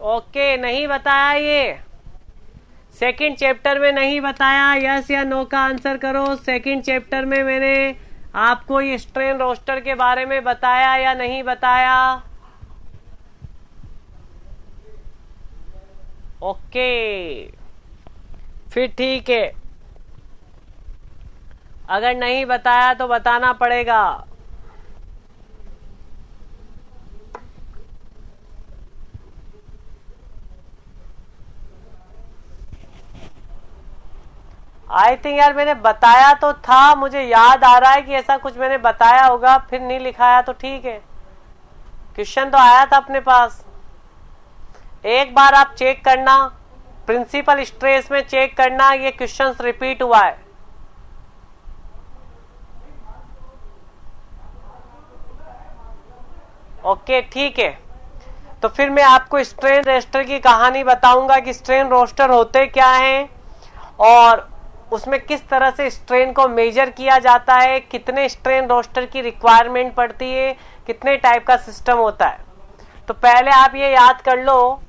ओके, नहीं बताया ये? सेकंड चैप्टर में नहीं बताया? यस या नो का आंसर करो। सेकंड चैप्टर में मैंने आपको ये स्ट्रेन रोस्टर के बारे में बताया या नहीं बताया? ओके, फिर ठीक है। अगर नहीं बताया तो बताना पड़ेगा। आई थिंक यार मैंने बताया तो था, मुझे याद आ रहा है कि ऐसा कुछ मैंने बताया होगा, फिर नहीं लिखाया तो ठीक है। क्वेश्चन तो आया था अपने पास, एक बार आप चेक करना, प्रिंसिपल स्ट्रेस में चेक करना ये क्वेश्चन रिपीट हुआ है। ओके ठीक है, तो फिर मैं आपको स्ट्रेन रोस्टर की कहानी बताऊंगा कि स्ट्रेन रोस्टर होते क्या हैं और उसमें किस तरह से स्ट्रेन को मेजर किया जाता है, कितने स्ट्रेन रोस्टर की रिक्वायरमेंट पड़ती है, कितने टाइप का सिस्टम होता है। तो पहले आप ये याद कर लो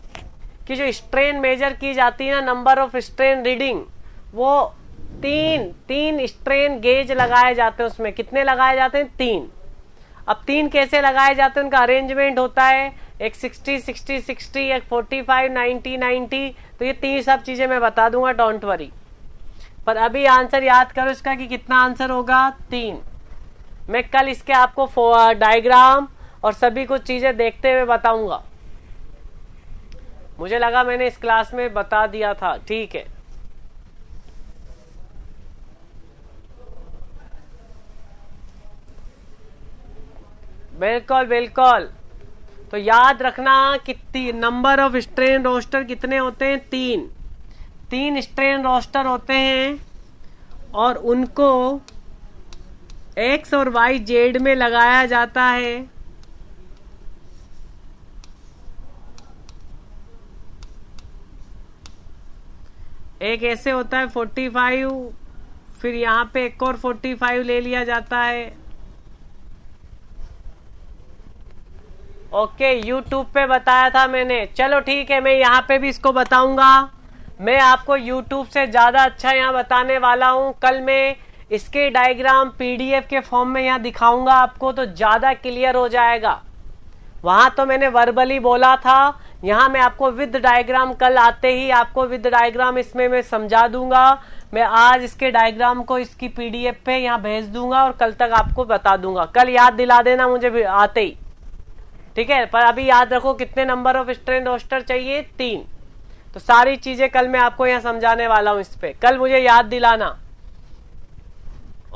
कि जो स्ट्रेन मेजर की जाती है ना, नंबर ऑफ स्ट्रेन रीडिंग, वो तीन स्ट्रेन गेज लगाए जाते हैं। उसमें कितने लगाए जाते हैं? 3। अब 3 कैसे लगाए जाते हैं, उनका अरेंजमेंट होता है, एक 60-60-60, एक 45-90-90। तो ये 3 सब चीजें मैं बता दूंगा, डोंट वरी। पर अभी आंसर याद करो इसका कि कितना आंसर होगा, 3। मैं कल इसके आपको डायग्राम और सभी कुछ चीजें देखते हुए बताऊंगा। मुझे लगा मैंने इस क्लास में बता दिया था, ठीक है। बिल्कुल बिल्कुल, तो याद रखना कि नंबर ऑफ स्ट्रेन रोस्टर कितने होते हैं? 3 स्ट्रेन रोस्टर होते हैं और उनको एक्स और वाई जेड में लगाया जाता है। एक ऐसे होता है 45, फिर यहां पे एक और 45 ले लिया जाता है। ओके, यूट्यूब पे बताया था मैंने, चलो ठीक है, मैं यहाँ पे भी इसको बताऊंगा। मैं आपको यूट्यूब से ज्यादा अच्छा यहाँ बताने वाला हूँ। कल मैं इसके डायग्राम पीडीएफ के फॉर्म में यहाँ दिखाऊंगा आपको, तो ज्यादा क्लियर हो जाएगा। वहां तो मैंने वर्बली बोला था, यहाँ मैं आपको विद डायग्राम कल आते ही आपको विद डायग्राम इसमें मैं समझा दूंगा। मैं आज इसके डायग्राम को इसकी पीडीएफ पे यहाँ भेज दूंगा और कल तक आपको बता दूंगा। कल याद दिला देना मुझे भी आते ही, ठीक है। पर अभी याद रखो कितने नंबर ऑफ स्ट्रेन रोस्टर चाहिए? 3। तो सारी चीजें कल मैं आपको यहाँ समझाने वाला हूं इस पे, कल मुझे याद दिलाना।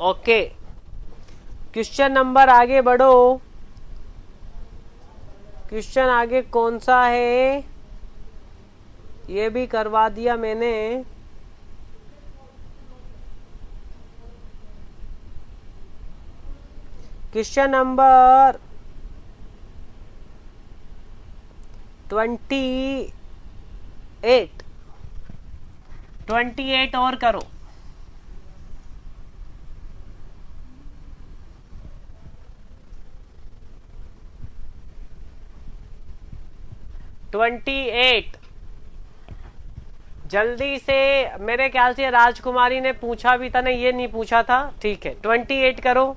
ओके, क्वेश्चन नंबर आगे बढ़ो। क्वेश्चन आगे कौन सा है, ये भी करवा दिया मैंने। क्वेश्चन नंबर 28 और करो। जल्दी से, मेरे ख्याल से राजकुमारी ने पूछा भी था ना, ये नहीं पूछा था, ठीक है। 28 करो।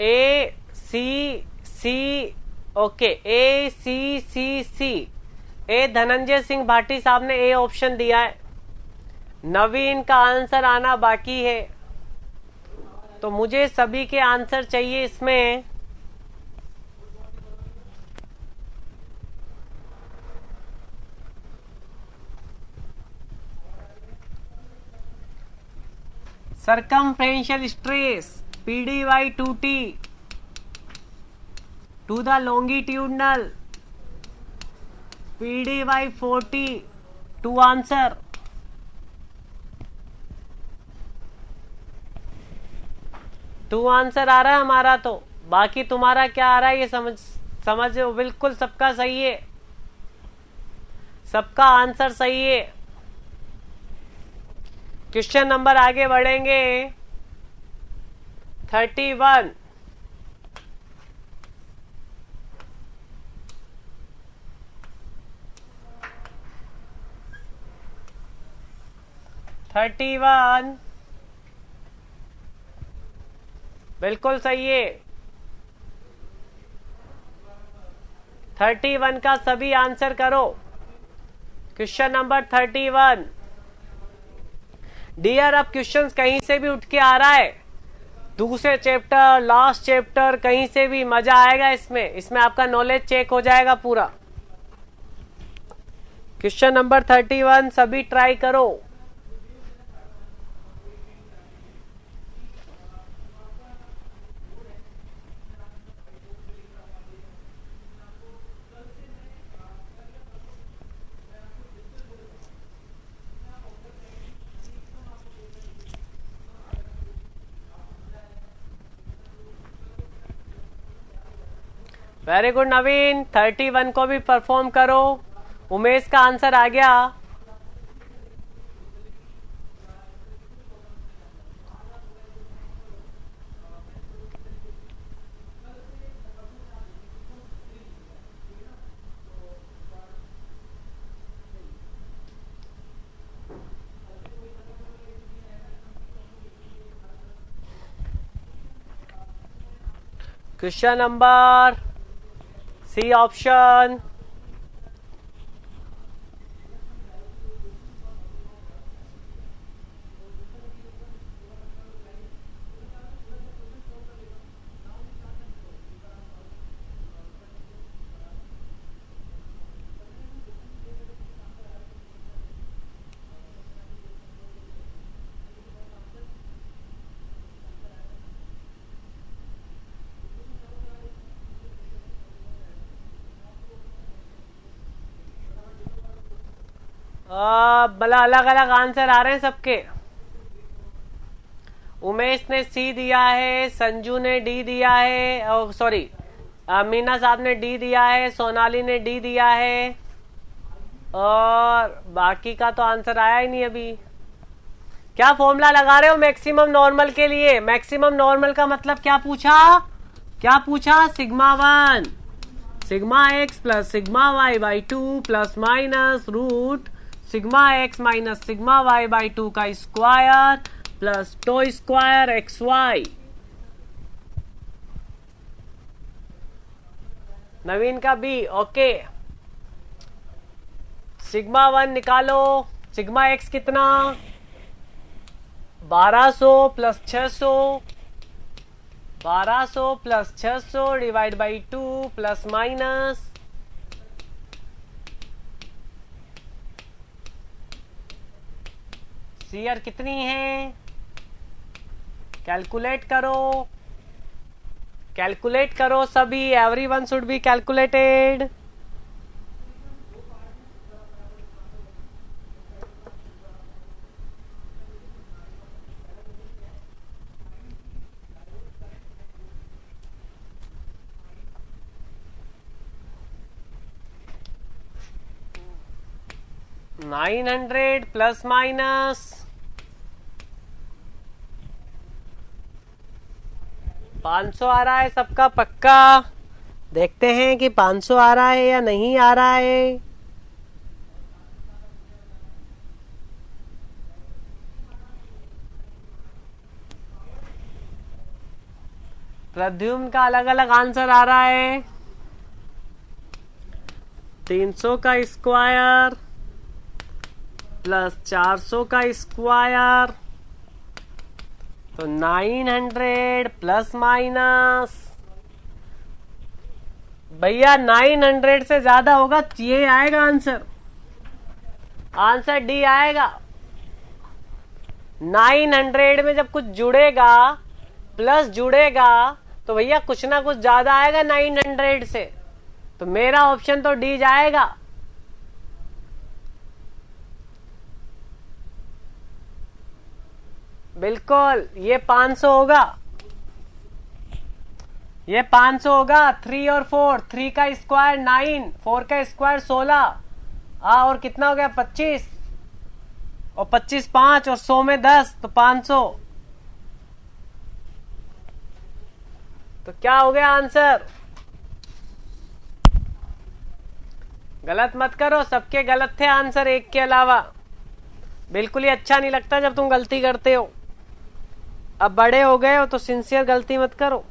ए सी सी, ओके, ए सी सी सी। ए धनंजय सिंह भाटी साहब ने ए ऑप्शन दिया है। नवीन का आंसर आना बाकी है, तो मुझे सभी के आंसर चाहिए इसमें। Circumferential stress PD/2T to the longitudinal PD/40 to answer। Two answer आ रहा है हमारा, तो बाकी तुम्हारा क्या आ रहा है ये समझ बिल्कुल सबका सही है, सबका आंसर सही है। क्वेश्चन नंबर आगे बढ़ेंगे। 31। बिल्कुल सही है। 31 का सभी आंसर करो। Question number 31। डियर, अब क्वेश्चंस कहीं से भी उठ के आ रहा है, दूसरे चैप्टर, लास्ट चैप्टर, कहीं से भी मजा आएगा इसमें आपका नॉलेज चेक हो जाएगा पूरा। क्वेश्चन नंबर 31 सभी ट्राई करो। वेरी गुड नवीन, 31 को भी परफॉर्म करो। उमेश का आंसर आ गया। Question number C option. भला अलग अलग आंसर आ रहे हैं सबके। उमेश ने सी दिया है, संजू ने डी दिया है, सॉरी मीना साहब ने डी दिया है, सोनाली ने डी दिया है, और बाकी का तो आंसर आया ही नहीं अभी। क्या फॉर्मूला लगा रहे हो मैक्सिमम नॉर्मल के लिए? मैक्सिमम नॉर्मल का मतलब क्या पूछा? क्या पूछा? Sigma 1 sigma x plus sigma y by 2 plus minus root sigma x minus sigma y by 2 का square plus tau square x y. Naveen का बी, ओके। सिग्मा 1 निकालो। सिग्मा एक्स कितना? 1200 plus 600, 1200 plus 600 divide by 2 plus minus CR कितनी है? Calculate करो, calculate करो सभी। Everyone should be calculated. $900 plus minus 500 आ रहा है सबका पक्का। देखते हैं कि 500 आ रहा है या नहीं आ रहा है। प्रद्युम्न का अलग अलग आंसर आ रहा है। 300 का स्क्वायर प्लस 400 का स्क्वायर तो 900 प्लस माइनस, भैया 900 से ज्यादा होगा, ये आएगा आंसर। आंसर डी आएगा। 900 में जब कुछ जुड़ेगा, प्लस जुड़ेगा, तो भैया कुछ ना कुछ ज्यादा आएगा 900 से। तो मेरा ऑप्शन तो डी जाएगा। बिल्कुल, ये 500 होगा, ये 500 होगा। 3 और 4, 3 का स्क्वायर 9, 4 का स्क्वायर 16, और कितना हो गया 25, और 25 5 और 100 में 10 तो 500। तो क्या हो गया आंसर? गलत मत करो, सबके गलत थे आंसर एक के अलावा। बिल्कुल ही अच्छा नहीं लगता जब तुम गलती करते हो। अब बड़े हो गए हो तो सिंसियर गलती मत करो।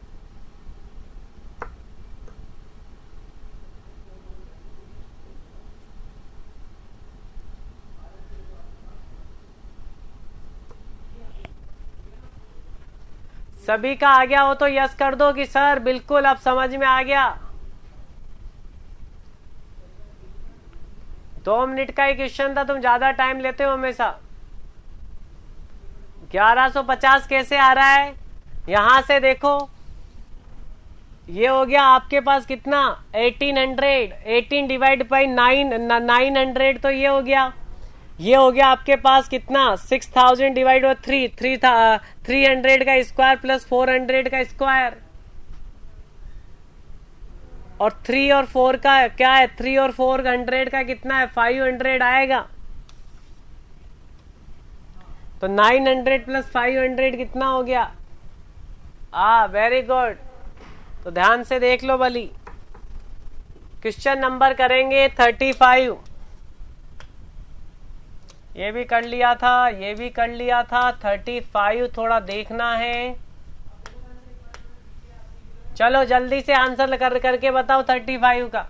सभी का आ गया हो तो यस कर दो कि सर बिल्कुल अब समझ में आ गया। 2 मिनट का ही क्वेश्चन था, तुम ज्यादा टाइम लेते हो हमेशा। 1150 कैसे आ रहा है? यहां से देखो, ये हो गया आपके पास कितना 1800, 18 डिवाइड बाई 900 तो ये हो गया। ये हो गया आपके पास कितना 6000 डिवाइड बाई 300 का स्क्वायर प्लस 400 का स्क्वायर। और 3 और 4 का क्या है? 3 और 400 का कितना है? 500 आएगा। तो 900 प्लस 500 कितना हो गया? Very good. तो ध्यान से देख लो भली। क्वेश्चन नंबर करेंगे 35। ये भी कर लिया था, ये भी कर लिया था। 35 थोड़ा देखना है। चलो जल्दी से आंसर करके बताओ 35 का।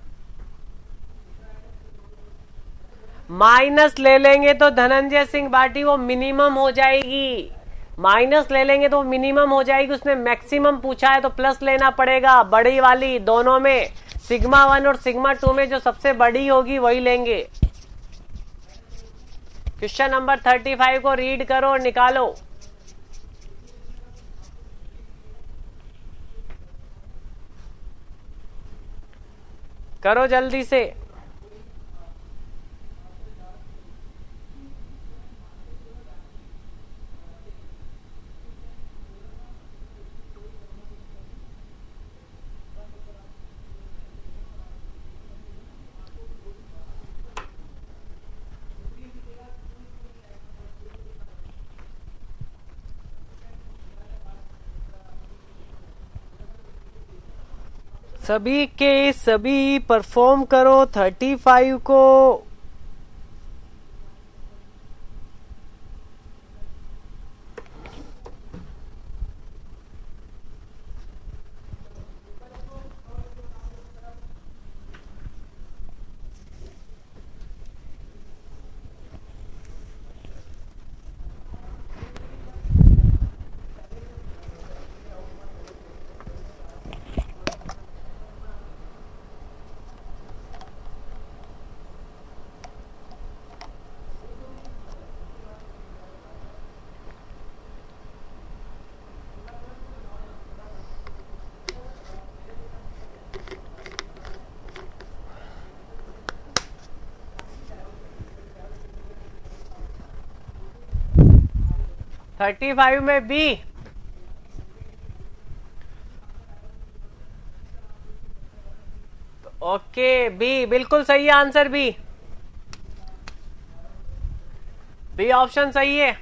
माइनस ले लेंगे तो धनंजय सिंह बाटी वो मिनिमम हो जाएगी। माइनस ले लेंगे तो मिनिमम हो जाएगी। उसने मैक्सिमम पूछा है तो प्लस लेना पड़ेगा। बड़ी वाली दोनों में, सिग्मा 1 और सिग्मा 2 में जो सबसे बड़ी होगी वही लेंगे। क्वेश्चन नंबर 35 को रीड करो और निकालो। करो जल्दी से। सभी के सभी परफॉर्म करो 35 को। थर्टी फाइव में बी। ओके बी बिल्कुल सही है आंसर। बी बी ऑप्शन सही है।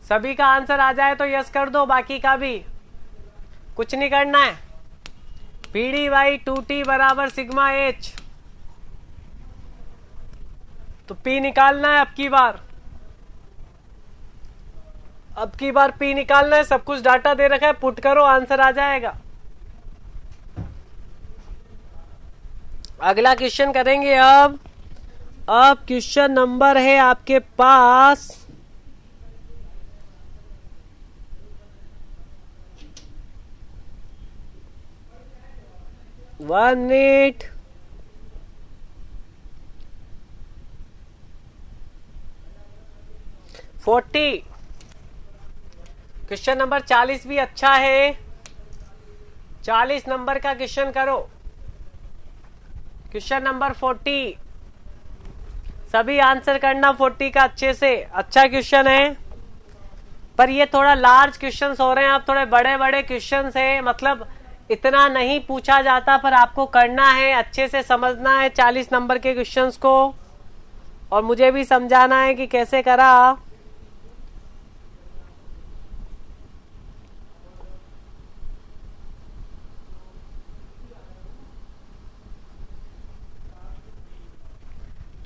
सभी का आंसर आ जाए तो यस कर दो, बाकी का भी कुछ नहीं करना है। पीडी बाई 2t बराबर सिग्मा एच। तो पी निकालना है अब की बार। अब की बार पी निकालना है। सब कुछ डाटा दे रखा है, पुट करो आंसर आ जाएगा। अगला क्वेश्चन करेंगे अब क्वेश्चन नंबर है आपके पास 18 40। क्वेश्चन नंबर 40 भी अच्छा है। 40 नंबर का क्वेश्चन करो। क्वेश्चन नंबर 40 सभी आंसर करना 40 का अच्छे से। अच्छा क्वेश्चन है पर ये थोड़ा लार्ज क्वेश्चंस हो रहे हैं। अब थोड़े बड़े बड़े क्वेश्चंस है, मतलब इतना नहीं पूछा जाता, पर आपको करना है, अच्छे से समझना है 40 नंबर के क्वेश्चंस को, और मुझे भी समझाना है कि कैसे करा।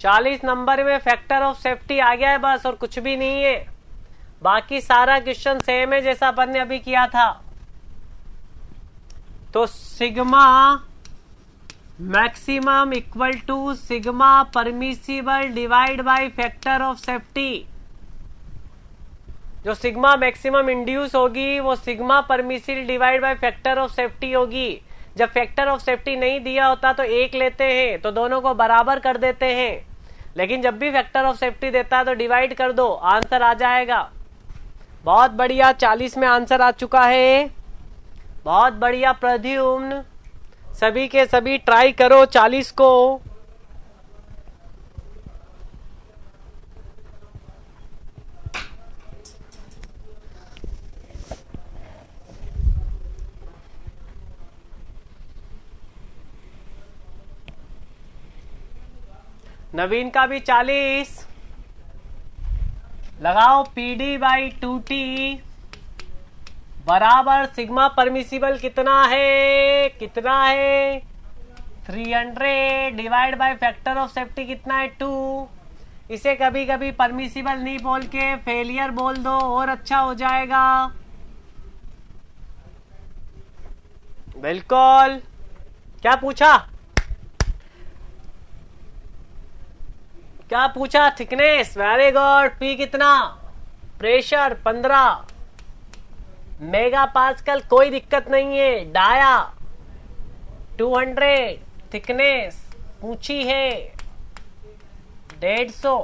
चालीस नंबर में फैक्टर ऑफ सेफ्टी आ गया है बस, और कुछ भी नहीं है। बाकी सारा क्वेश्चन सेम है जैसा अपन ने अभी किया था। तो sigma maximum equal to sigma permissible divide by factor of safety. जो सिग्मा मैक्सिमम इंड्यूस होगी वो sigma permissible divide by factor of safety होगी। जब फैक्टर ऑफ सेफ्टी नहीं दिया होता तो 1 लेते हैं तो दोनों को बराबर कर देते हैं, लेकिन जब भी फैक्टर ऑफ सेफ्टी देता है तो डिवाइड कर दो, आंसर आ जाएगा। बहुत बढ़िया, 40 में आंसर आ चुका है। बहुत बढ़िया प्रद्युम्न, सभी के सभी ट्राई करो 40 को। नवीन का भी 40 लगाओ। PD बाई 2T बराबर सिग्मा परमिसिबल कितना है, कितना है 300 divide by factor of safety कितना है 2। इसे कभी कभी परमिसिबल नहीं बोल के फेलियर बोल दो और अच्छा हो जाएगा। बिल्कुल। क्या पूछा, क्या पूछा? Thickness, very good. P कितना? प्रेशर 15 मेगा पास्कल, कोई दिक्कत नहीं है। डाया 200, थिकनेस पूछी है 150,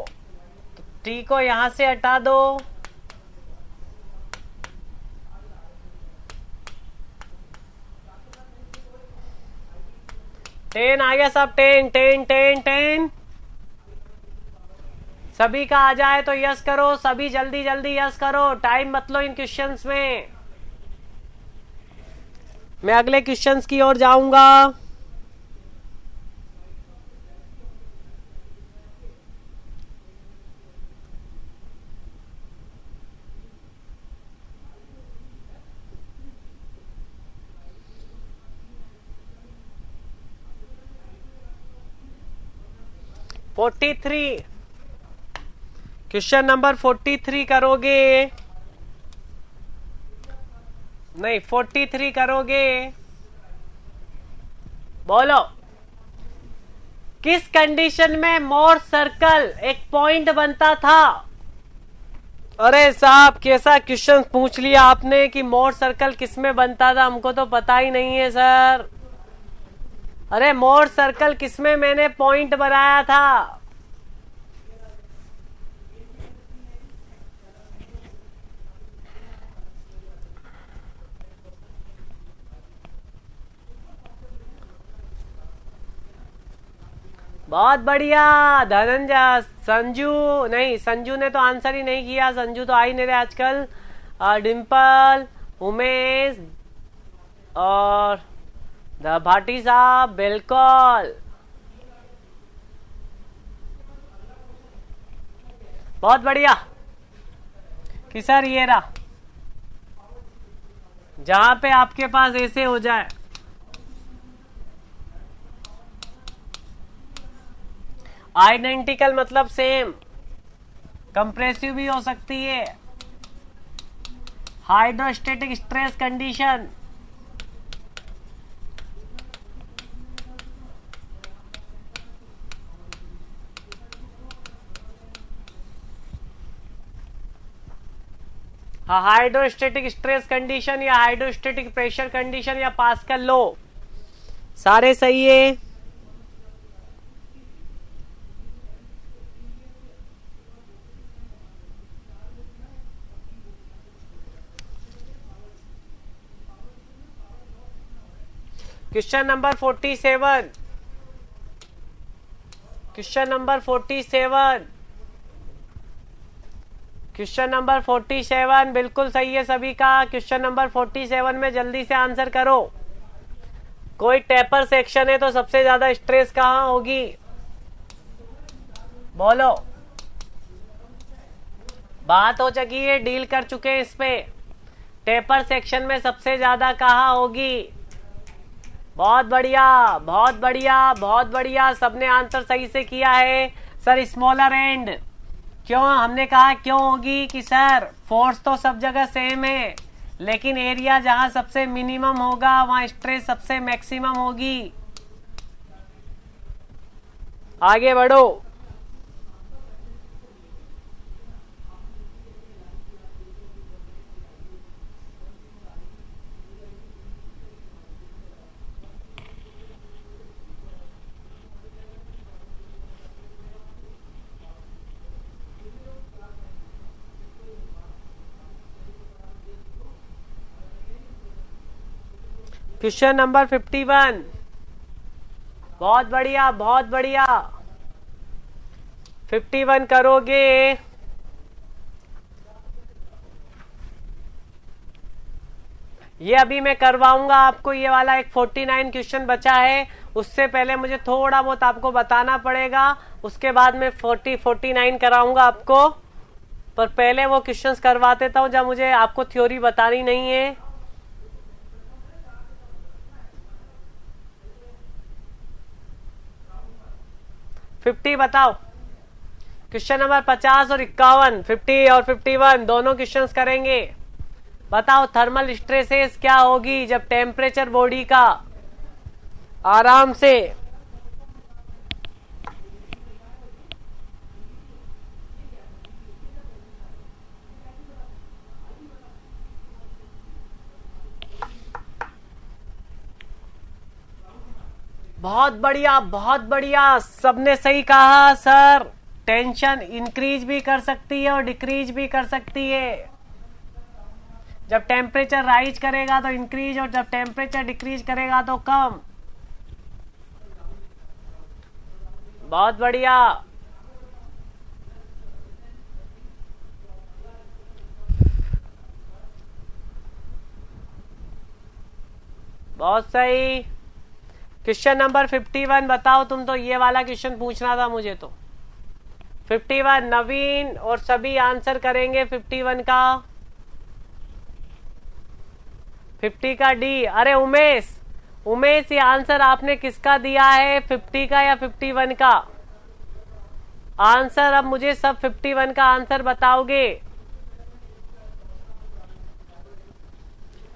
तो T को यहां से हटा दो। टेन आ गया सब, 10 10 10 10। सभी का आ जाए तो यस करो, सभी जल्दी जल्दी यस करो, टाइम मत लो इन क्वेश्चंस में। मैं अगले क्वेश्चंस की ओर जाऊंगा। क्वेश्चन नंबर 43 करोगे? नहीं, 43 करोगे। बोलो, किस कंडीशन में मोर सर्कल एक पॉइंट बनता था? अरे साहब, कैसा क्वेश्चन पूछ लिया आपने कि मोर सर्कल किस में बनता था, हमको तो पता ही नहीं है सर। अरे मोर सर्कल किस में मैंने पॉइंट बनाया था? बहुत बढ़िया धनंजय। संजू नहीं, संजू ने तो आंसर ही नहीं किया, संजू तो आ ही नहीं रहे आजकल। डिम्पल, उमेश और भाटी साहब, बिल्कुल बहुत बढ़िया। कि सर ये रहा, जहां पे आपके पास ऐसे हो जाए, आइडेंटिकल मतलब सेम, कंप्रेसिव भी हो सकती है, hydrostatic stress condition, hydrostatic stress condition या हाइड्रोस्टेटिक प्रेशर कंडीशन या पास्कल लो, सारे सही है। Question number 47, question number 47, question number 47 बिल्कुल सही है सभी का। क्वेश्चन नंबर 47 में जल्दी से आंसर करो। कोई टेपर सेक्शन है तो सबसे ज्यादा स्ट्रेस कहां होगी? बोलो, बात हो चुकी है, डील कर चुके हैं इस पे। टेपर सेक्शन में सबसे ज्यादा कहां होगी? बहुत बढ़िया, बहुत बढ़िया, बहुत बढ़िया, सबने आंसर सही से किया है। सर स्मॉलर एंड क्यों? हमने कहा क्यों होगी कि सर फोर्स तो सब जगह सेम है, लेकिन एरिया जहां सबसे मिनिमम होगा वहां स्ट्रेस सबसे मैक्सिमम होगी। आगे बढ़ो। Question number 51। बहुत बढ़िया, बहुत बढ़िया। 51 करोगे। ये अभी मैं करवाऊंगा आपको। ये वाला एक 49 क्वेश्चन बचा है, उससे पहले मुझे थोड़ा बहुत आपको बताना पड़ेगा। उसके बाद में 49 कराऊंगा आपको, पर पहले वो क्वेश्चंस करवा देता हूं जब मुझे आपको थ्योरी बतानी नहीं है। फिफ्टी बताओ। क्वेश्चन नंबर 50 और 51, 50 और 51 दोनों क्वेश्चंस करेंगे। बताओ थर्मल स्ट्रेसेस क्या होगी जब टेम्परेचर बॉडी का, आराम से। बहुत बढ़िया, बहुत बढ़िया, सबने सही कहा सर। टेंशन इंक्रीज भी कर सकती है और डिक्रीज भी कर सकती है। जब टेम्परेचर राइज करेगा तो इंक्रीज, और जब टेम्परेचर डिक्रीज करेगा तो कम। बहुत बढ़िया। बहुत सही। क्वेश्चन नंबर 51 बताओ। तुम तो ये वाला क्वेश्चन पूछना था मुझे तो। 51 नवीन और सभी आंसर करेंगे 51 का। 50 का डी। अरे उमेश, उमेश ये आंसर आपने किसका दिया है, 50 का या 51 का आंसर? अब मुझे सब 51 का आंसर बताओगे।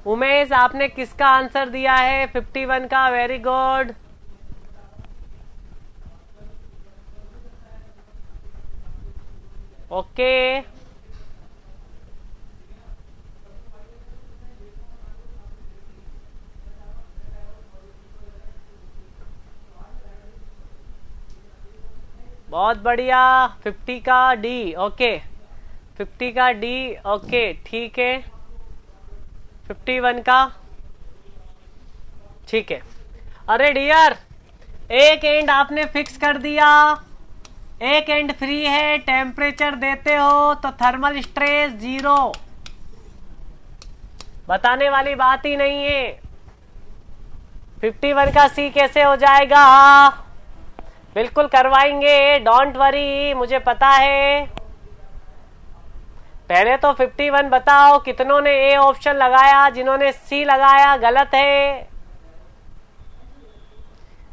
उमेश आपने किसका आंसर दिया है 51 का? Very good. ओके, बहुत बढ़िया। 50 का डी। ओके, 50 का डी। ओके ठीक है। 51 का ठीक है। अरे डियर, एक एंड आपने फिक्स कर दिया, एक एंड फ्री है। टेम्परेचर देते हो तो थर्मल स्ट्रेस 0, बताने वाली बात ही नहीं है। 51 का सी कैसे हो जाएगा? बिल्कुल करवाएंगे, डोंट वरी, मुझे पता है। पहले तो 51 बताओ कितनों ने ए ऑप्शन लगाया, जिन्होंने सी लगाया गलत है।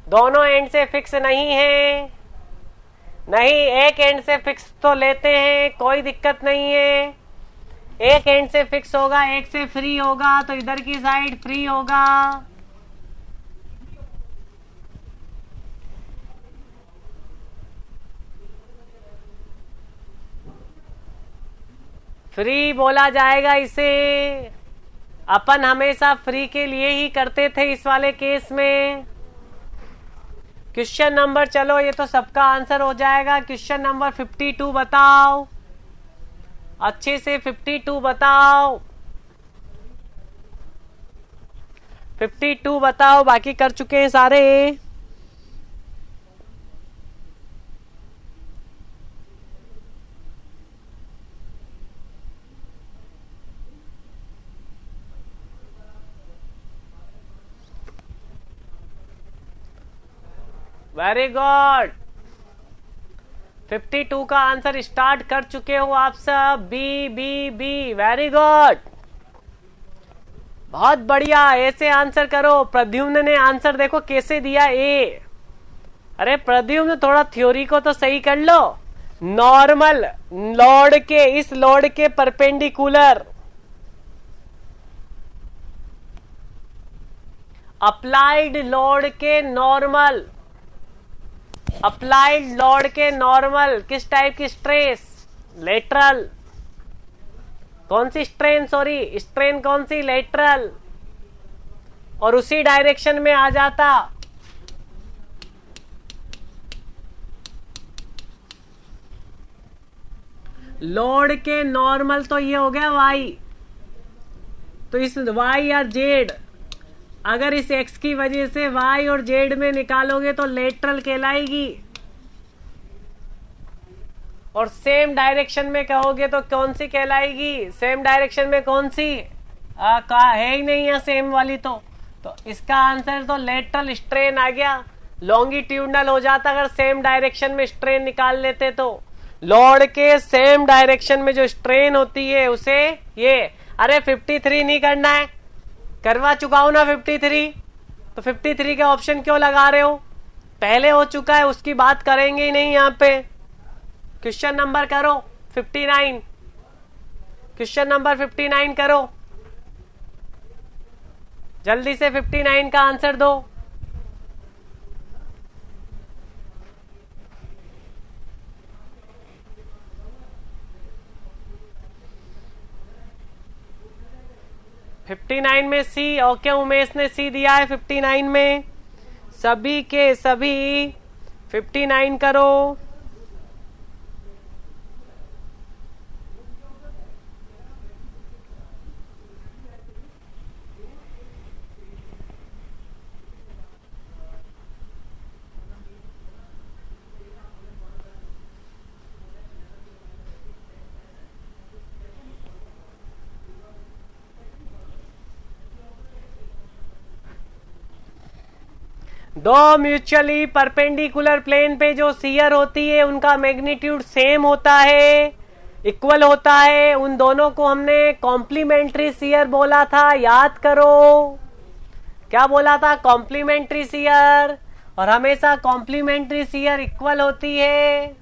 दोनों एंड से फिक्स नहीं है। नहीं, एक एंड से फिक्स तो लेते हैं, कोई दिक्कत नहीं है। एक एंड से फिक्स होगा, एक से फ्री होगा, तो इधर की साइड फ्री होगा। फ्री बोला जाएगा इसे। अपन हमेशा फ्री के लिए ही करते थे इस वाले केस में। क्वेश्चन नंबर, चलो ये तो सबका आंसर हो जाएगा। क्वेश्चन नंबर 52 बताओ, अच्छे से 52 बताओ। 52 बताओ, बाकी कर चुके हैं सारे। Very good. 52 का आंसर स्टार्ट कर चुके हो आप सब। B B B, very good, बहुत बढ़िया। ऐसे आंसर करो। प्रद्युम्न ने आंसर देखो कैसे दिया, ए। अरे प्रद्युम्न, थोड़ा थ्योरी को तो सही कर लो। नॉर्मल लोड के, इस लोड के परपेंडिकुलर अप्लाइड लोड के नॉर्मल, अप्लाइड लोड के नॉर्मल किस टाइप की स्ट्रेस? लेटरल। कौन सी स्ट्रेन? सॉरी, स्ट्रेन कौन सी? लेटरल। और उसी डायरेक्शन में आ जाता। लोड के नॉर्मल तो ये हो गया वाई, तो इस वाई या जेड अगर इस x की वजह से y और z में निकालोगे तो लेटरल कहलाएगी, और सेम डायरेक्शन में कहोगे तो कौन सी कहलाएगी? सेम डायरेक्शन में कौन सी? का है ही नहीं है सेम वाली। तो इसका आंसर तो लेटरल स्ट्रेन आ गया। लॉन्गिट्यूडनल हो जाता अगर सेम डायरेक्शन में स्ट्रेन निकाल लेते तो। लोड के सेम डायरेक्शन में जो स्ट्रेन होती है उसे ये, अरे 53 नहीं करना है, करवा चुका हूं ना 53, तो 53 का ऑप्शन क्यों लगा रहे हो? पहले हो चुका है, उसकी बात करेंगे ही नहीं यहाँ पे। क्वेश्चन नंबर करो 59, क्वेश्चन नंबर 59 करो, जल्दी से 59 का आंसर दो। $59 में सी। ओके, उमेश ने सी दिया है 59 में। सभी के सभी 59 करो। दो म्यूचुअली परपेंडिकुलर प्लेन पे जो शियर होती है उनका मैग्नीट्यूड सेम होता है, इक्वल होता है। उन दोनों को हमने कॉम्प्लीमेंट्री शियर बोला था, याद करो। क्या बोला था? Complementary shear. और हमेशा कॉम्प्लीमेंट्री शियर इक्वल होती है।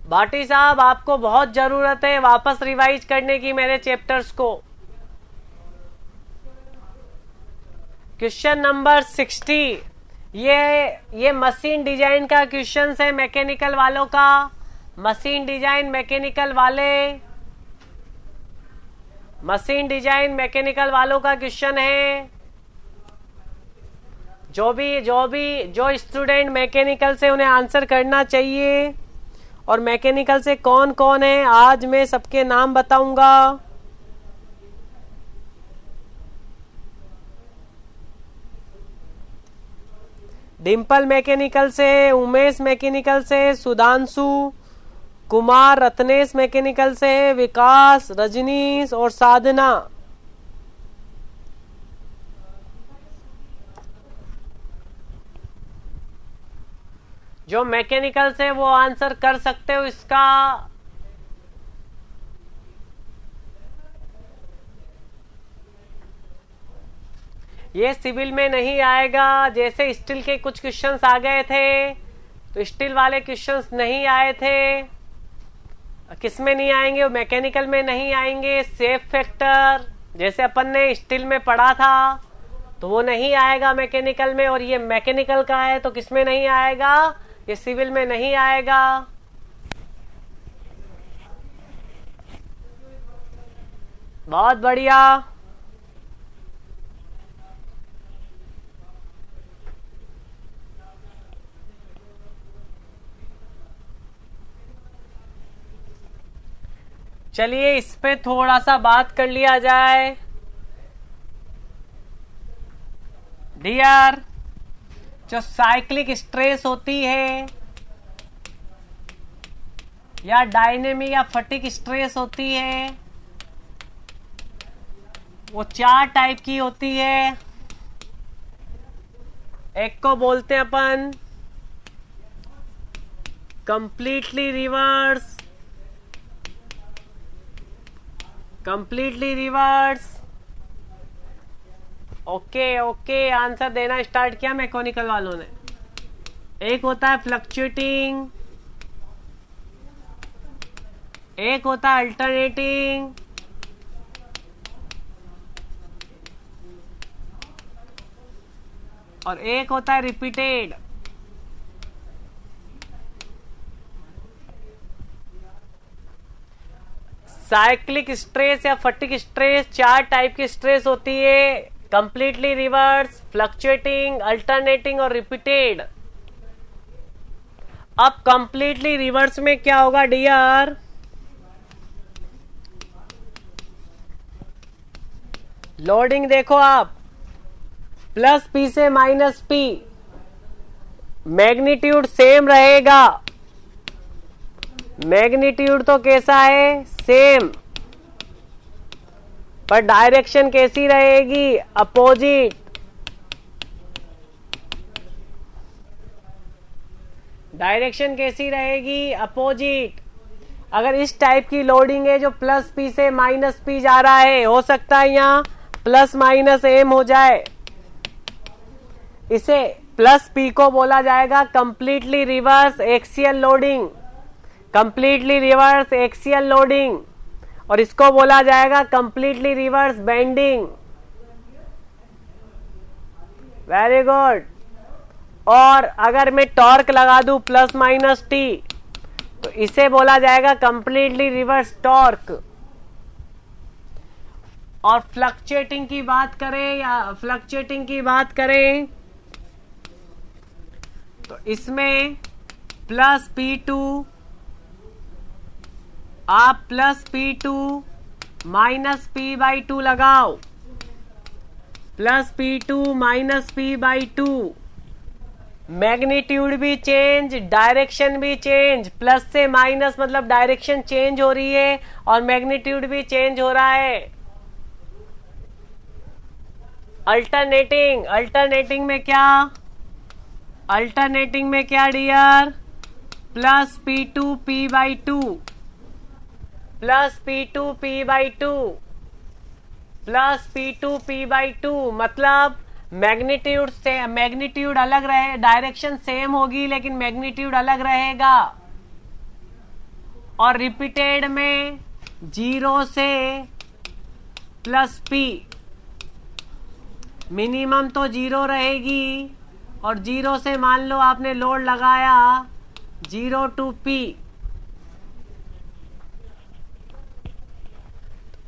भाटी साहब, आपको बहुत जरूरत है वापस रिवाइज करने की मेरे चैप्टर्स को। क्वेश्चन नंबर 60, ये मशीन डिजाइन का क्वेश्चन है, मैकेनिकल वालों का। मशीन डिजाइन मैकेनिकल वालों का क्वेश्चन है। जो स्टूडेंट मैकेनिकल से, उन्हें आंसर करना चाहिए। और मैकेनिकल से कौन कौन है आज मैं सबके नाम बताऊंगा। डिम्पल मैकेनिकल से, उमेश मैकेनिकल से, सुधांशु कुमार, रत्नेश मैकेनिकल से, विकास, रजनीश और साधना। जो मैकेनिकल से वो आंसर कर सकते हो इसका। ये सिविल में नहीं आएगा। जैसे स्टील के कुछ क्वेश्चंस आ गए थे, तो स्टील वाले क्वेश्चंस नहीं आए थे। किस में नहीं आएंगे? वो मैकेनिकल में नहीं आएंगे। सेफ फैक्टर जैसे अपन ने स्टील में पढ़ा था, तो वो नहीं आएगा मैकेनिकल में। और ये मैकेनिकल का है तो किस में नहीं आएगा? ये सिविल में नहीं आएगा। बहुत बढ़िया। चलिए इस पे थोड़ा सा बात कर लिया जाए। डियर, जो साइक्लिक स्ट्रेस होती है या डायनेमिक या फटिक स्ट्रेस होती है, वो 4 टाइप की होती है। एक को बोलते हैं अपन कंप्लीटली रिवर्स। ओके, आंसर देना स्टार्ट किया मैकेनिकल वालों ने। एक होता है फ्लक्चुएटिंग, एक होता है अल्टरनेटिंग, और एक होता है रिपीटेड। साइक्लिक स्ट्रेस या फटिक स्ट्रेस 4 टाइप की स्ट्रेस होती है। कंप्लीटली रिवर्स, फ्लक्चुएटिंग, अल्टरनेटिंग और रिपीटेड। अब कंप्लीटली रिवर्स में क्या होगा डियर? लोडिंग देखो आप, प्लस पी से माइनस पी, मैग्नीट्यूड सेम रहेगा, मैग्नीट्यूड तो कैसा है, सेम, पर डायरेक्शन कैसी रहेगी, अपोजिट। डायरेक्शन कैसी रहेगी, अपोजिट। अगर इस टाइप की लोडिंग है जो प्लस पी से माइनस पी जा रहा है, हो सकता है यहां प्लस माइनस एम हो जाए, इसे प्लस पी को बोला जाएगा completely reverse axial loading, completely reverse axial loading, और इसको बोला जाएगा completely reverse bending. Very good. और अगर मैं टॉर्क लगा दूं प्लस माइनस टी, तो इसे बोला जाएगा कंप्लीटली रिवर्स टॉर्क। और फ्लक्चुएटिंग की बात करें, या फ्लक्चुएटिंग की बात करें, तो इसमें प्लस P2, आप प्लस P2 माइनस P/2 लगाओ, plus P2 minus P/2, magnitude भी चेंज, डायरेक्शन भी चेंज, प्लस से माइनस मतलब डायरेक्शन चेंज हो रही है और मैग्नीट्यूड भी चेंज हो रहा है। अल्टरनेटिंग, अल्टरनेटिंग में क्या, अल्टरनेटिंग में क्या dear, plus P2 P/2, plus P2 P/2, plus P2 P/2, मतलब मैग्नीट्यूड से मैग्नीट्यूड अलग रहे, डायरेक्शन सेम होगी लेकिन मैग्नीट्यूड अलग रहेगा। और रिपीटेड में 0 से प्लस P, मिनिमम तो 0 रहेगी, और 0 से मान लो आपने लोड लगाया 0 to P,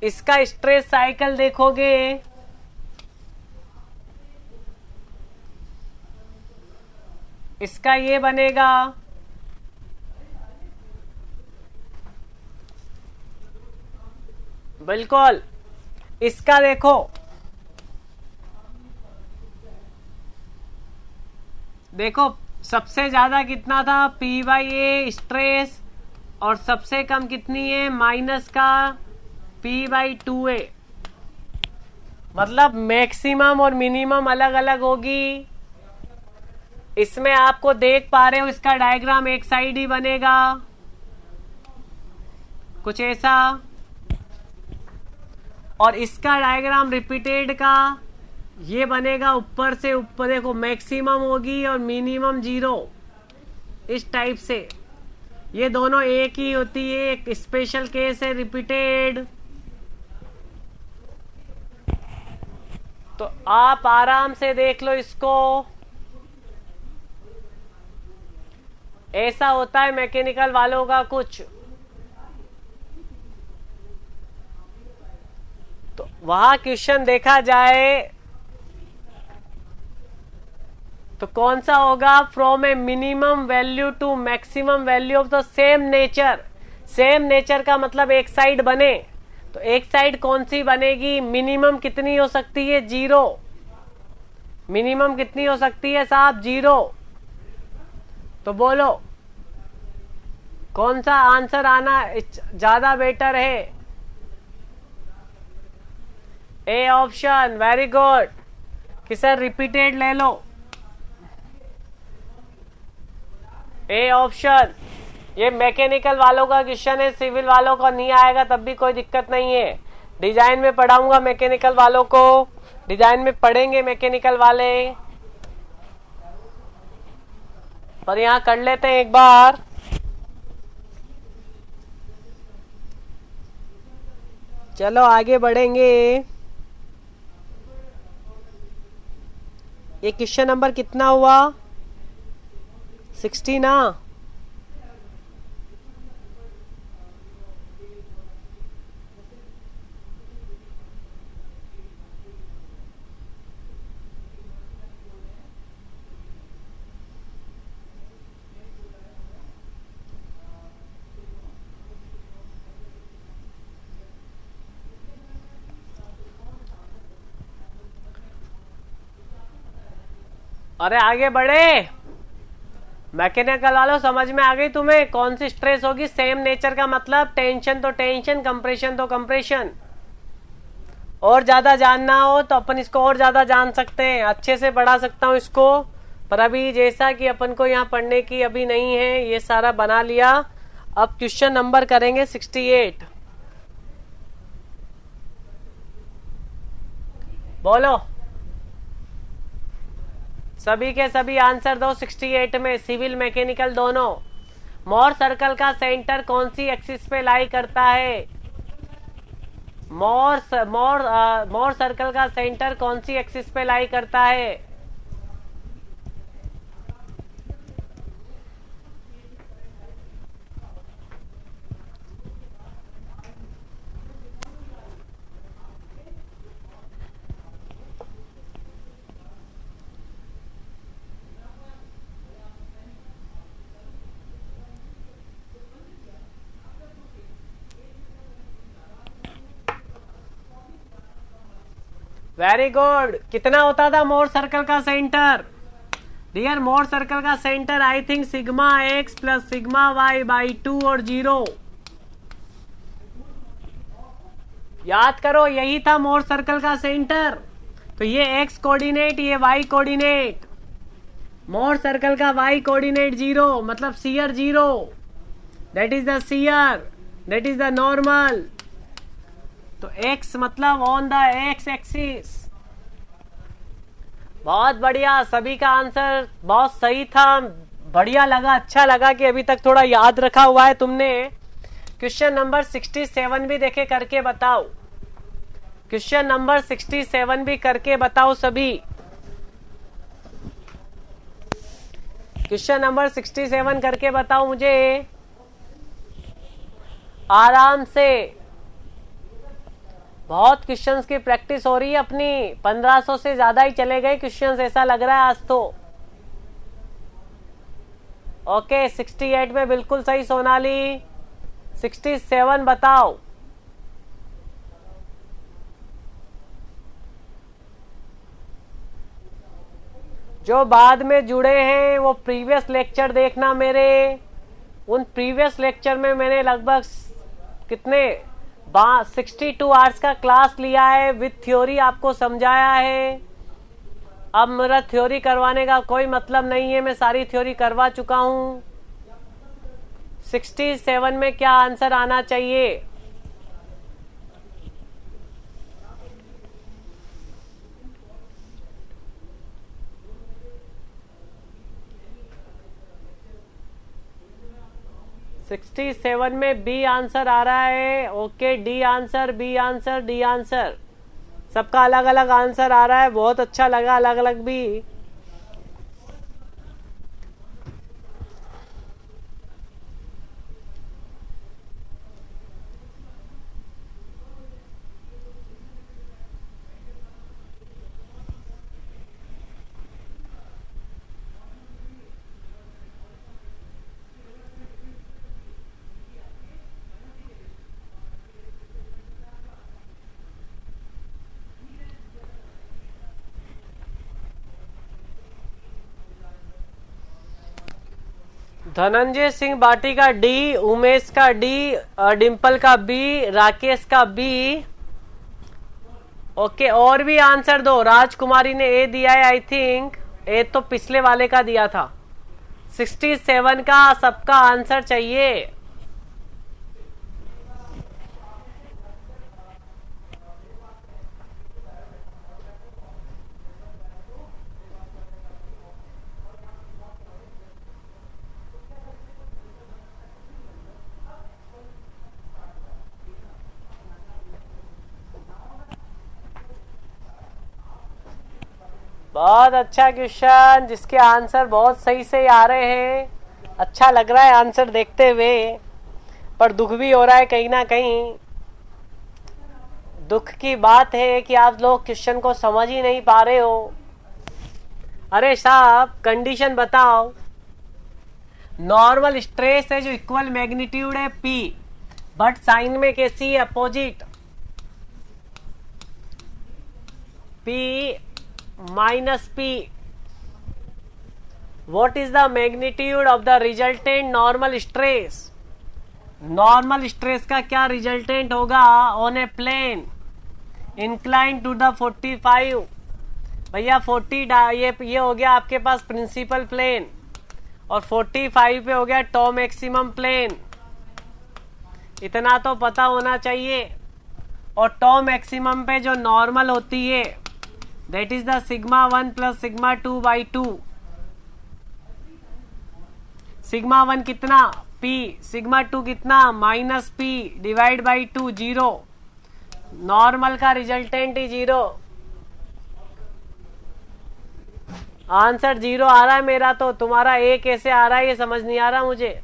इसका स्ट्रेस साइकिल देखोगे, इसका ये बनेगा, बिल्कुल इसका देखो, देखो सबसे ज्यादा कितना था P/A स्ट्रेस, और सबसे कम कितनी है माइनस का P/2A, मतलब मैक्सिमम और मिनिमम अलग अलग होगी। इसमें आपको देख पा रहे हो, इसका डायग्राम एक साइड ही बनेगा कुछ ऐसा, और इसका डायग्राम रिपीटेड का ये बनेगा ऊपर से ऊपर, देखो मैक्सिमम होगी और मिनिमम 0, इस टाइप से। ये दोनों एक ही होती है, एक स्पेशल केस है रिपीटेड। तो आप आराम से देख लो इसको, ऐसा होता है मैकेनिकल वालों का कुछ। तो वहां क्वेश्चन देखा जाए तो कौन सा होगा, from a minimum value to maximum value of the same nature. Same nature का मतलब एक साइड बने, तो एक साइड कौन सी बनेगी, मिनिमम कितनी हो सकती है, 0। मिनिमम कितनी हो सकती है साहब, 0। तो बोलो कौन सा आंसर आना ज्यादा बेटर है, ए ऑप्शन। वेरी गुड कि सर रिपीटेड ले लो, ए ऑप्शन। ये मैकेनिकल वालों का क्वेश्चन है, सिविल वालों का नहीं आएगा तब भी कोई दिक्कत नहीं है। डिजाइन में पढ़ाऊंगा मैकेनिकल वालों को, डिजाइन में पढ़ेंगे मैकेनिकल वाले, पर यहां कर लेते हैं एक बार। चलो आगे बढ़ेंगे। ये क्वेश्चन नंबर कितना हुआ, 60 ना। अरे आगे बढ़े। मैकेनिकल वालों समझ में आ गई तुम्हें कौन सी स्ट्रेस होगी? सेम नेचर का मतलब टेंशन तो टेंशन, कंप्रेशन तो कंप्रेशन। और ज्यादा जानना हो तो अपन इसको और ज्यादा जान सकते हैं, अच्छे से पढ़ा सकता हूँ इसको, पर अभी जैसा कि अपन को यहाँ पढ़ने की अभी नहीं है, ये सारा बना लिया। अब क्वेश्चन नंबर करेंगे 68। बोलो सभी के सभी आंसर दो। 68 में सिविल मैकेनिकल दोनों। मोर सर्कल का सेंटर कौन सी एक्सिस पे लाई करता है? मोर सर्कल का सेंटर कौन सी एक्सिस पे लाई करता है? Very good. कितना होता था मोर सर्कल का सेंटर? डियर मोर सर्कल का centre I think sigma x plus sigma y by 2 और 0। याद करो यही था मोर सर्कल का सेंटर। तो ये एक्स कोऑर्डिनेट, ये वाई कोऑर्डिनेट। मोर सर्कल का वाई कोऑर्डिनेट 0 मतलब shear 0, that is the shear, that is the normal. तो x मतलब ऑन द एक्स एक्सिस। बहुत बढ़िया, सभी का आंसर बहुत सही था। बढ़िया लगा, अच्छा लगा कि अभी तक थोड़ा याद रखा हुआ है तुमने। क्वेश्चन नंबर 67 भी देखे करके बताओ। क्वेश्चन नंबर 67 भी करके बताओ सभी। क्वेश्चन नंबर 67 करके बताओ मुझे आराम से। बहुत क्वेश्चंस की प्रैक्टिस हो रही है अपनी। 1500 से ज्यादा ही चले गए क्वेश्चंस, ऐसा लग रहा है आज तो। ओके 68 में बिल्कुल सही सोनाली। 67 बताओ। जो बाद में जुड़े हैं वो प्रीवियस लेक्चर देखना मेरे। उन प्रीवियस लेक्चर में मैंने लगभग कितने 62 आवर्स का क्लास लिया है, विथ थ्योरी आपको समझाया है। अब मेरा थ्योरी करवाने का कोई मतलब नहीं है, मैं सारी थ्योरी करवा चुका हूं। 67 में क्या आंसर आना चाहिए? सिक्सटी सेवन में बी आंसर आ रहा है। Okay D answer, B answer, D answer, सबका अलग अलग आंसर आ रहा है। बहुत अच्छा लगा अलग अलग भी। धनंजय सिंह बाटी का डी, उमेश का डी, डिम्पल का बी, राकेश का बी। ओके और भी आंसर दो। राजकुमारी ने ए दिया है आई थिंक। ए तो पिछले वाले का दिया था। 67 का सबका आंसर चाहिए। बहुत अच्छा क्वेश्चन, जिसके आंसर बहुत सही से आ रहे हैं। अच्छा लग रहा है आंसर देखते हुए, पर दुख भी हो रहा है कहीं ना कहीं। दुख की बात है कि आप लोग क्वेश्चन को समझ ही नहीं पा रहे हो। अरे साहब कंडीशन बताओ। नॉर्मल स्ट्रेस है जो इक्वल मैग्नीट्यूड है P, बट साइन में कैसी है? Opposite. P minus P। What is the magnitude of the resultant normal stress? Normal stress का क्या रिजल्टेंट होगा on a plane incline to the 45? भैया 40 ये हो गया आपके पास प्रिंसिपल प्लेन, और 45 पे हो गया टॉ मैक्सिमम प्लेन। इतना तो पता होना चाहिए। और टॉ मैक्सिमम पे जो नॉर्मल होती है that is the sigma 1 plus sigma 2 by 2। Sigma 1 कितना P, सिग्मा 2 कितना minus P divide by 2, 0। Normal का रिजल्टेंट ही 0। आंसर 0 आ रहा है मेरा, तो तुम्हारा A कैसे आ रहा है ये समझ नहीं आ रहा मुझे।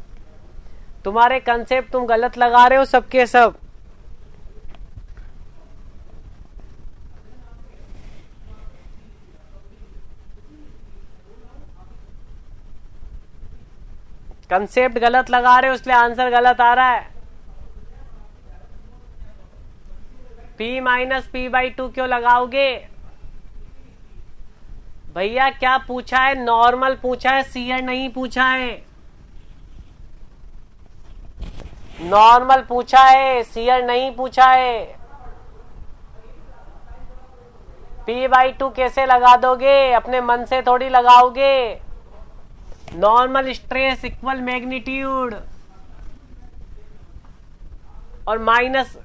तुम्हारे कंसेप्ट तुम गलत लगा रहे हो सबके सब। कंसेप्ट गलत लगा रहे हो इसलिए आंसर गलत आ रहा है। P माइनस P बाई 2 क्यों लगाओगे भैया? क्या पूछा है? नॉर्मल पूछा है, सीयर नहीं पूछा है। नॉर्मल पूछा है, सीयर नहीं पूछा है। P बाई 2 कैसे लगा दोगे? अपने मन से थोड़ी लगाओगे। नॉर्मल स्ट्रेस इक्वल मैग्नीट्यूड और माइनस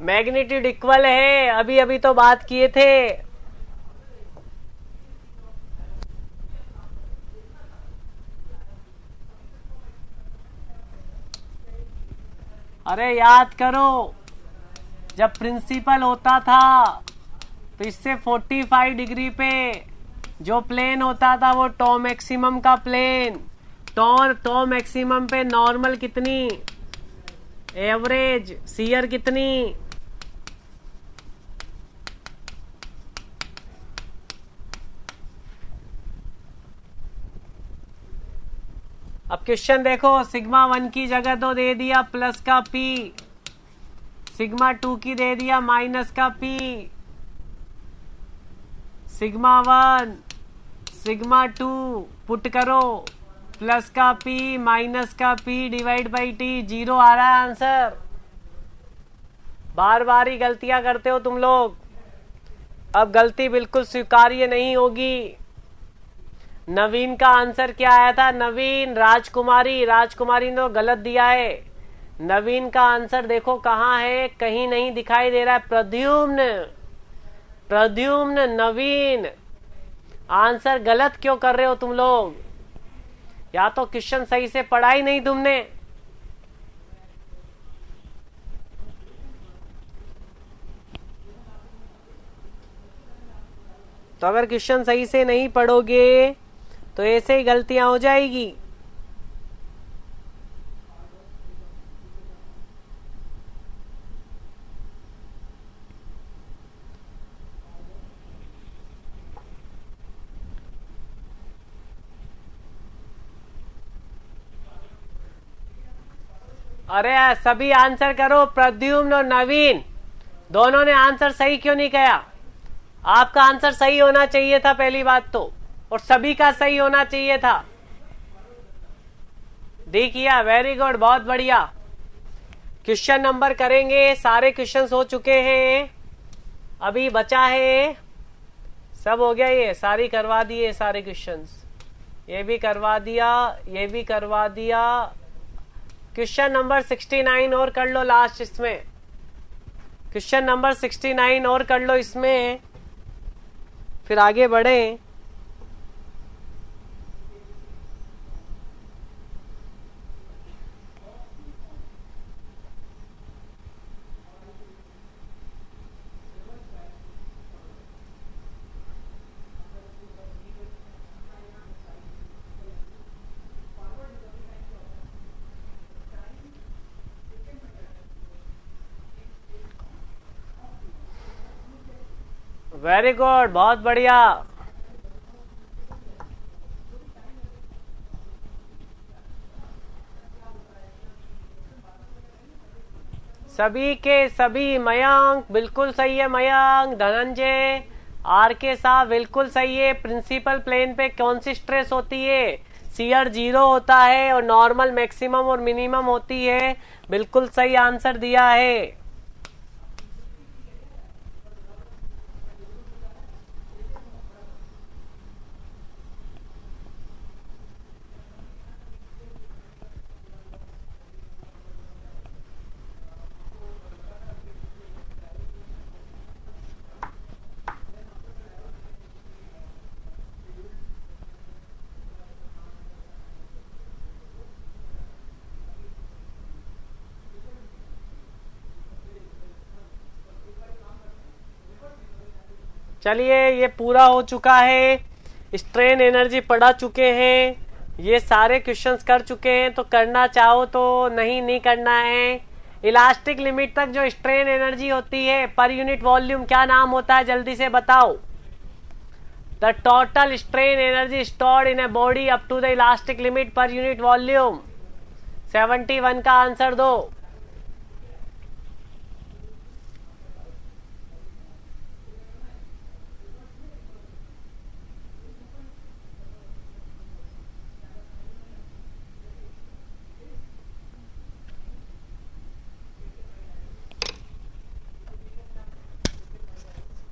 मैग्नीट्यूड इक्वल है। अभी अभी तो बात किए थे। अरे याद करो, जब प्रिंसिपल होता था तो इससे 45 डिग्री पे जो प्लेन होता था वो टॉ मैक्सिमम का प्लेन। टॉ मैक्सिमम पे नॉर्मल कितनी, एवरेज, सीयर कितनी? अब क्वेश्चन देखो, सिग्मा 1 की जगह तो दे दिया प्लस का P, सिग्मा 2 की दे दिया माइनस का P। सिग्मा 1 सिग्मा 2 पुट करो, प्लस का P माइनस का P डिवाइड बाई T, 0 आ रहा है आंसर। बार बार ही गलतियां करते हो तुम लोग। अब गलती बिल्कुल स्वीकार्य नहीं होगी। नवीन का आंसर क्या आया था? नवीन राजकुमारी ने तो गलत दिया है। नवीन का आंसर देखो कहाँ है, कहीं नहीं दिखाई दे रहा है। प्रद्युम्न नवीन, आंसर गलत क्यों कर रहे हो तुम लोग? या तो क्वेश्चन सही से पढ़ा ही नहीं तुमने। तो अगर क्वेश्चन सही से नहीं पढ़ोगे तो ऐसे ही गलतियां हो जाएगी। अरे सभी आंसर करो। प्रद्युम्न और नवीन दोनों ने आंसर सही क्यों नहीं किया? आपका आंसर सही होना चाहिए था पहली बात तो, और सभी का सही होना चाहिए था। देखिए, वेरी गुड, बहुत बढ़िया। क्वेश्चन नंबर करेंगे, सारे क्वेश्चंस हो चुके हैं, अभी बचा है, सब हो गया। ये सारी करवा दिए सारे क्वेश्चंस, ये भी करवा दिया, ये भी करवा दिया। क्वेश्चन नंबर 69 और कर लो लास्ट इसमें। क्वेश्चन नंबर 69 और कर लो इसमें, फिर आगे बढ़े। वेरी गुड, बहुत बढ़िया। सभी के सभी, मयंक बिल्कुल सही है, मयंक, धनंजय, आर के साहब बिल्कुल सही है। प्रिंसिपल प्लेन पे कौन सी स्ट्रेस होती है? शियर 0 होता है और नॉर्मल मैक्सिमम और मिनिमम होती है। बिल्कुल सही आंसर दिया है। चलिए, ये पूरा हो चुका है। स्ट्रेन एनर्जी पढ़ा चुके हैं, ये सारे क्वेश्चंस कर चुके हैं। तो करना चाहो तो नहीं करना है। इलास्टिक लिमिट तक जो स्ट्रेन एनर्जी होती है पर यूनिट वॉल्यूम, क्या नाम होता है? जल्दी से बताओ। The total strain energy stored in a body up to the elastic limit पर यूनिट वॉल्यूम। 71 का आंसर दो।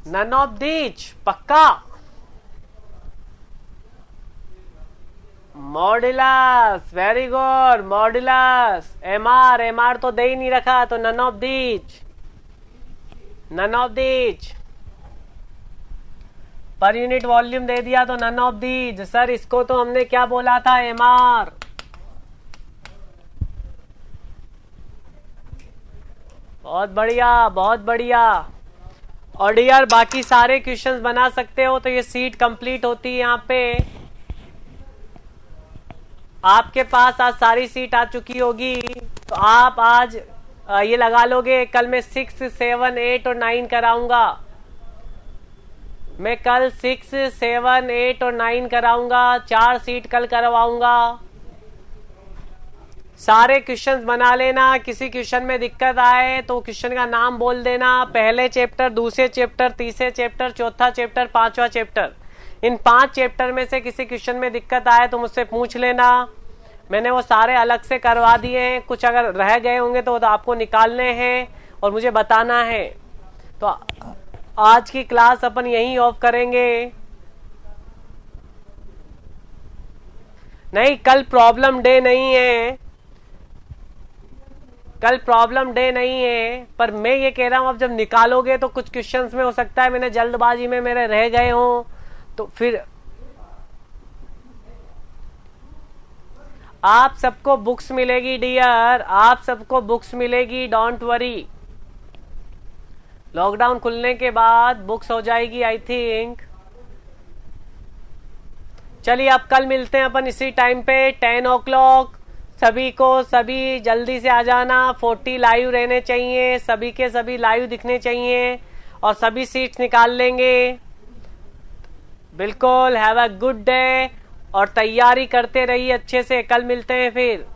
नन ऑफ दीज, पक्का? Modulus, very good. Modulus. MR तो दे ही नहीं रखा, तो none of these. None of these. पर यूनिट वॉल्यूम दे दिया तो नन ऑफ दीज। सर इसको तो हमने क्या बोला था? एमआर। बहुत बढ़िया, बहुत बढ़िया। और डियर, बाकी सारे क्वेश्चंस बना सकते हो। तो ये सीट कंप्लीट होती है यहाँ पे। आपके पास आज सारी सीट आ चुकी होगी, तो आप आज ये लगा लोगे। कल मैं 6, 7, 8 और 9 कराऊंगा। मैं कल 6, 7, 8 और 9 कराऊंगा। 4 सीट कल करवाऊंगा। सारे क्वेश्चंस बना लेना। किसी क्वेश्चन में दिक्कत आए तो क्वेश्चन का नाम बोल देना। पहले चैप्टर, दूसरे चैप्टर, तीसरे चैप्टर, चौथा चैप्टर, पांचवा चैप्टर, इन 5 चैप्टर में से किसी क्वेश्चन में दिक्कत आए तो मुझसे पूछ लेना। मैंने वो सारे अलग से करवा दिए हैं। कुछ अगर रह गए होंगे तो आपको निकालने हैं और मुझे बताना है। तो आज की क्लास अपन यहीं ऑफ करेंगे। नहीं, कल प्रॉब्लम डे नहीं है। कल प्रॉब्लम डे नहीं है, पर मैं ये कह रहा हूं अब जब निकालोगे तो कुछ क्वेश्चंस में हो सकता है मैंने जल्दबाजी में मेरे रह गए हों, तो फिर आप सबको बुक्स मिलेगी डियर, आप सबको बुक्स मिलेगी, डोंट वरी। लॉकडाउन खुलने के बाद बुक्स हो जाएगी आई थिंक। चलिए अब कल मिलते हैं अपन इसी टाइम पे 10 o'clock। सभी को, सभी जल्दी से आ जाना। 40 लाइव रहने चाहिए, सभी के सभी लाइव दिखने चाहिए और सभी सीट्स निकाल लेंगे। बिल्कुल। हैव अ गुड डे और तैयारी करते रहिए अच्छे से। कल मिलते हैं फिर।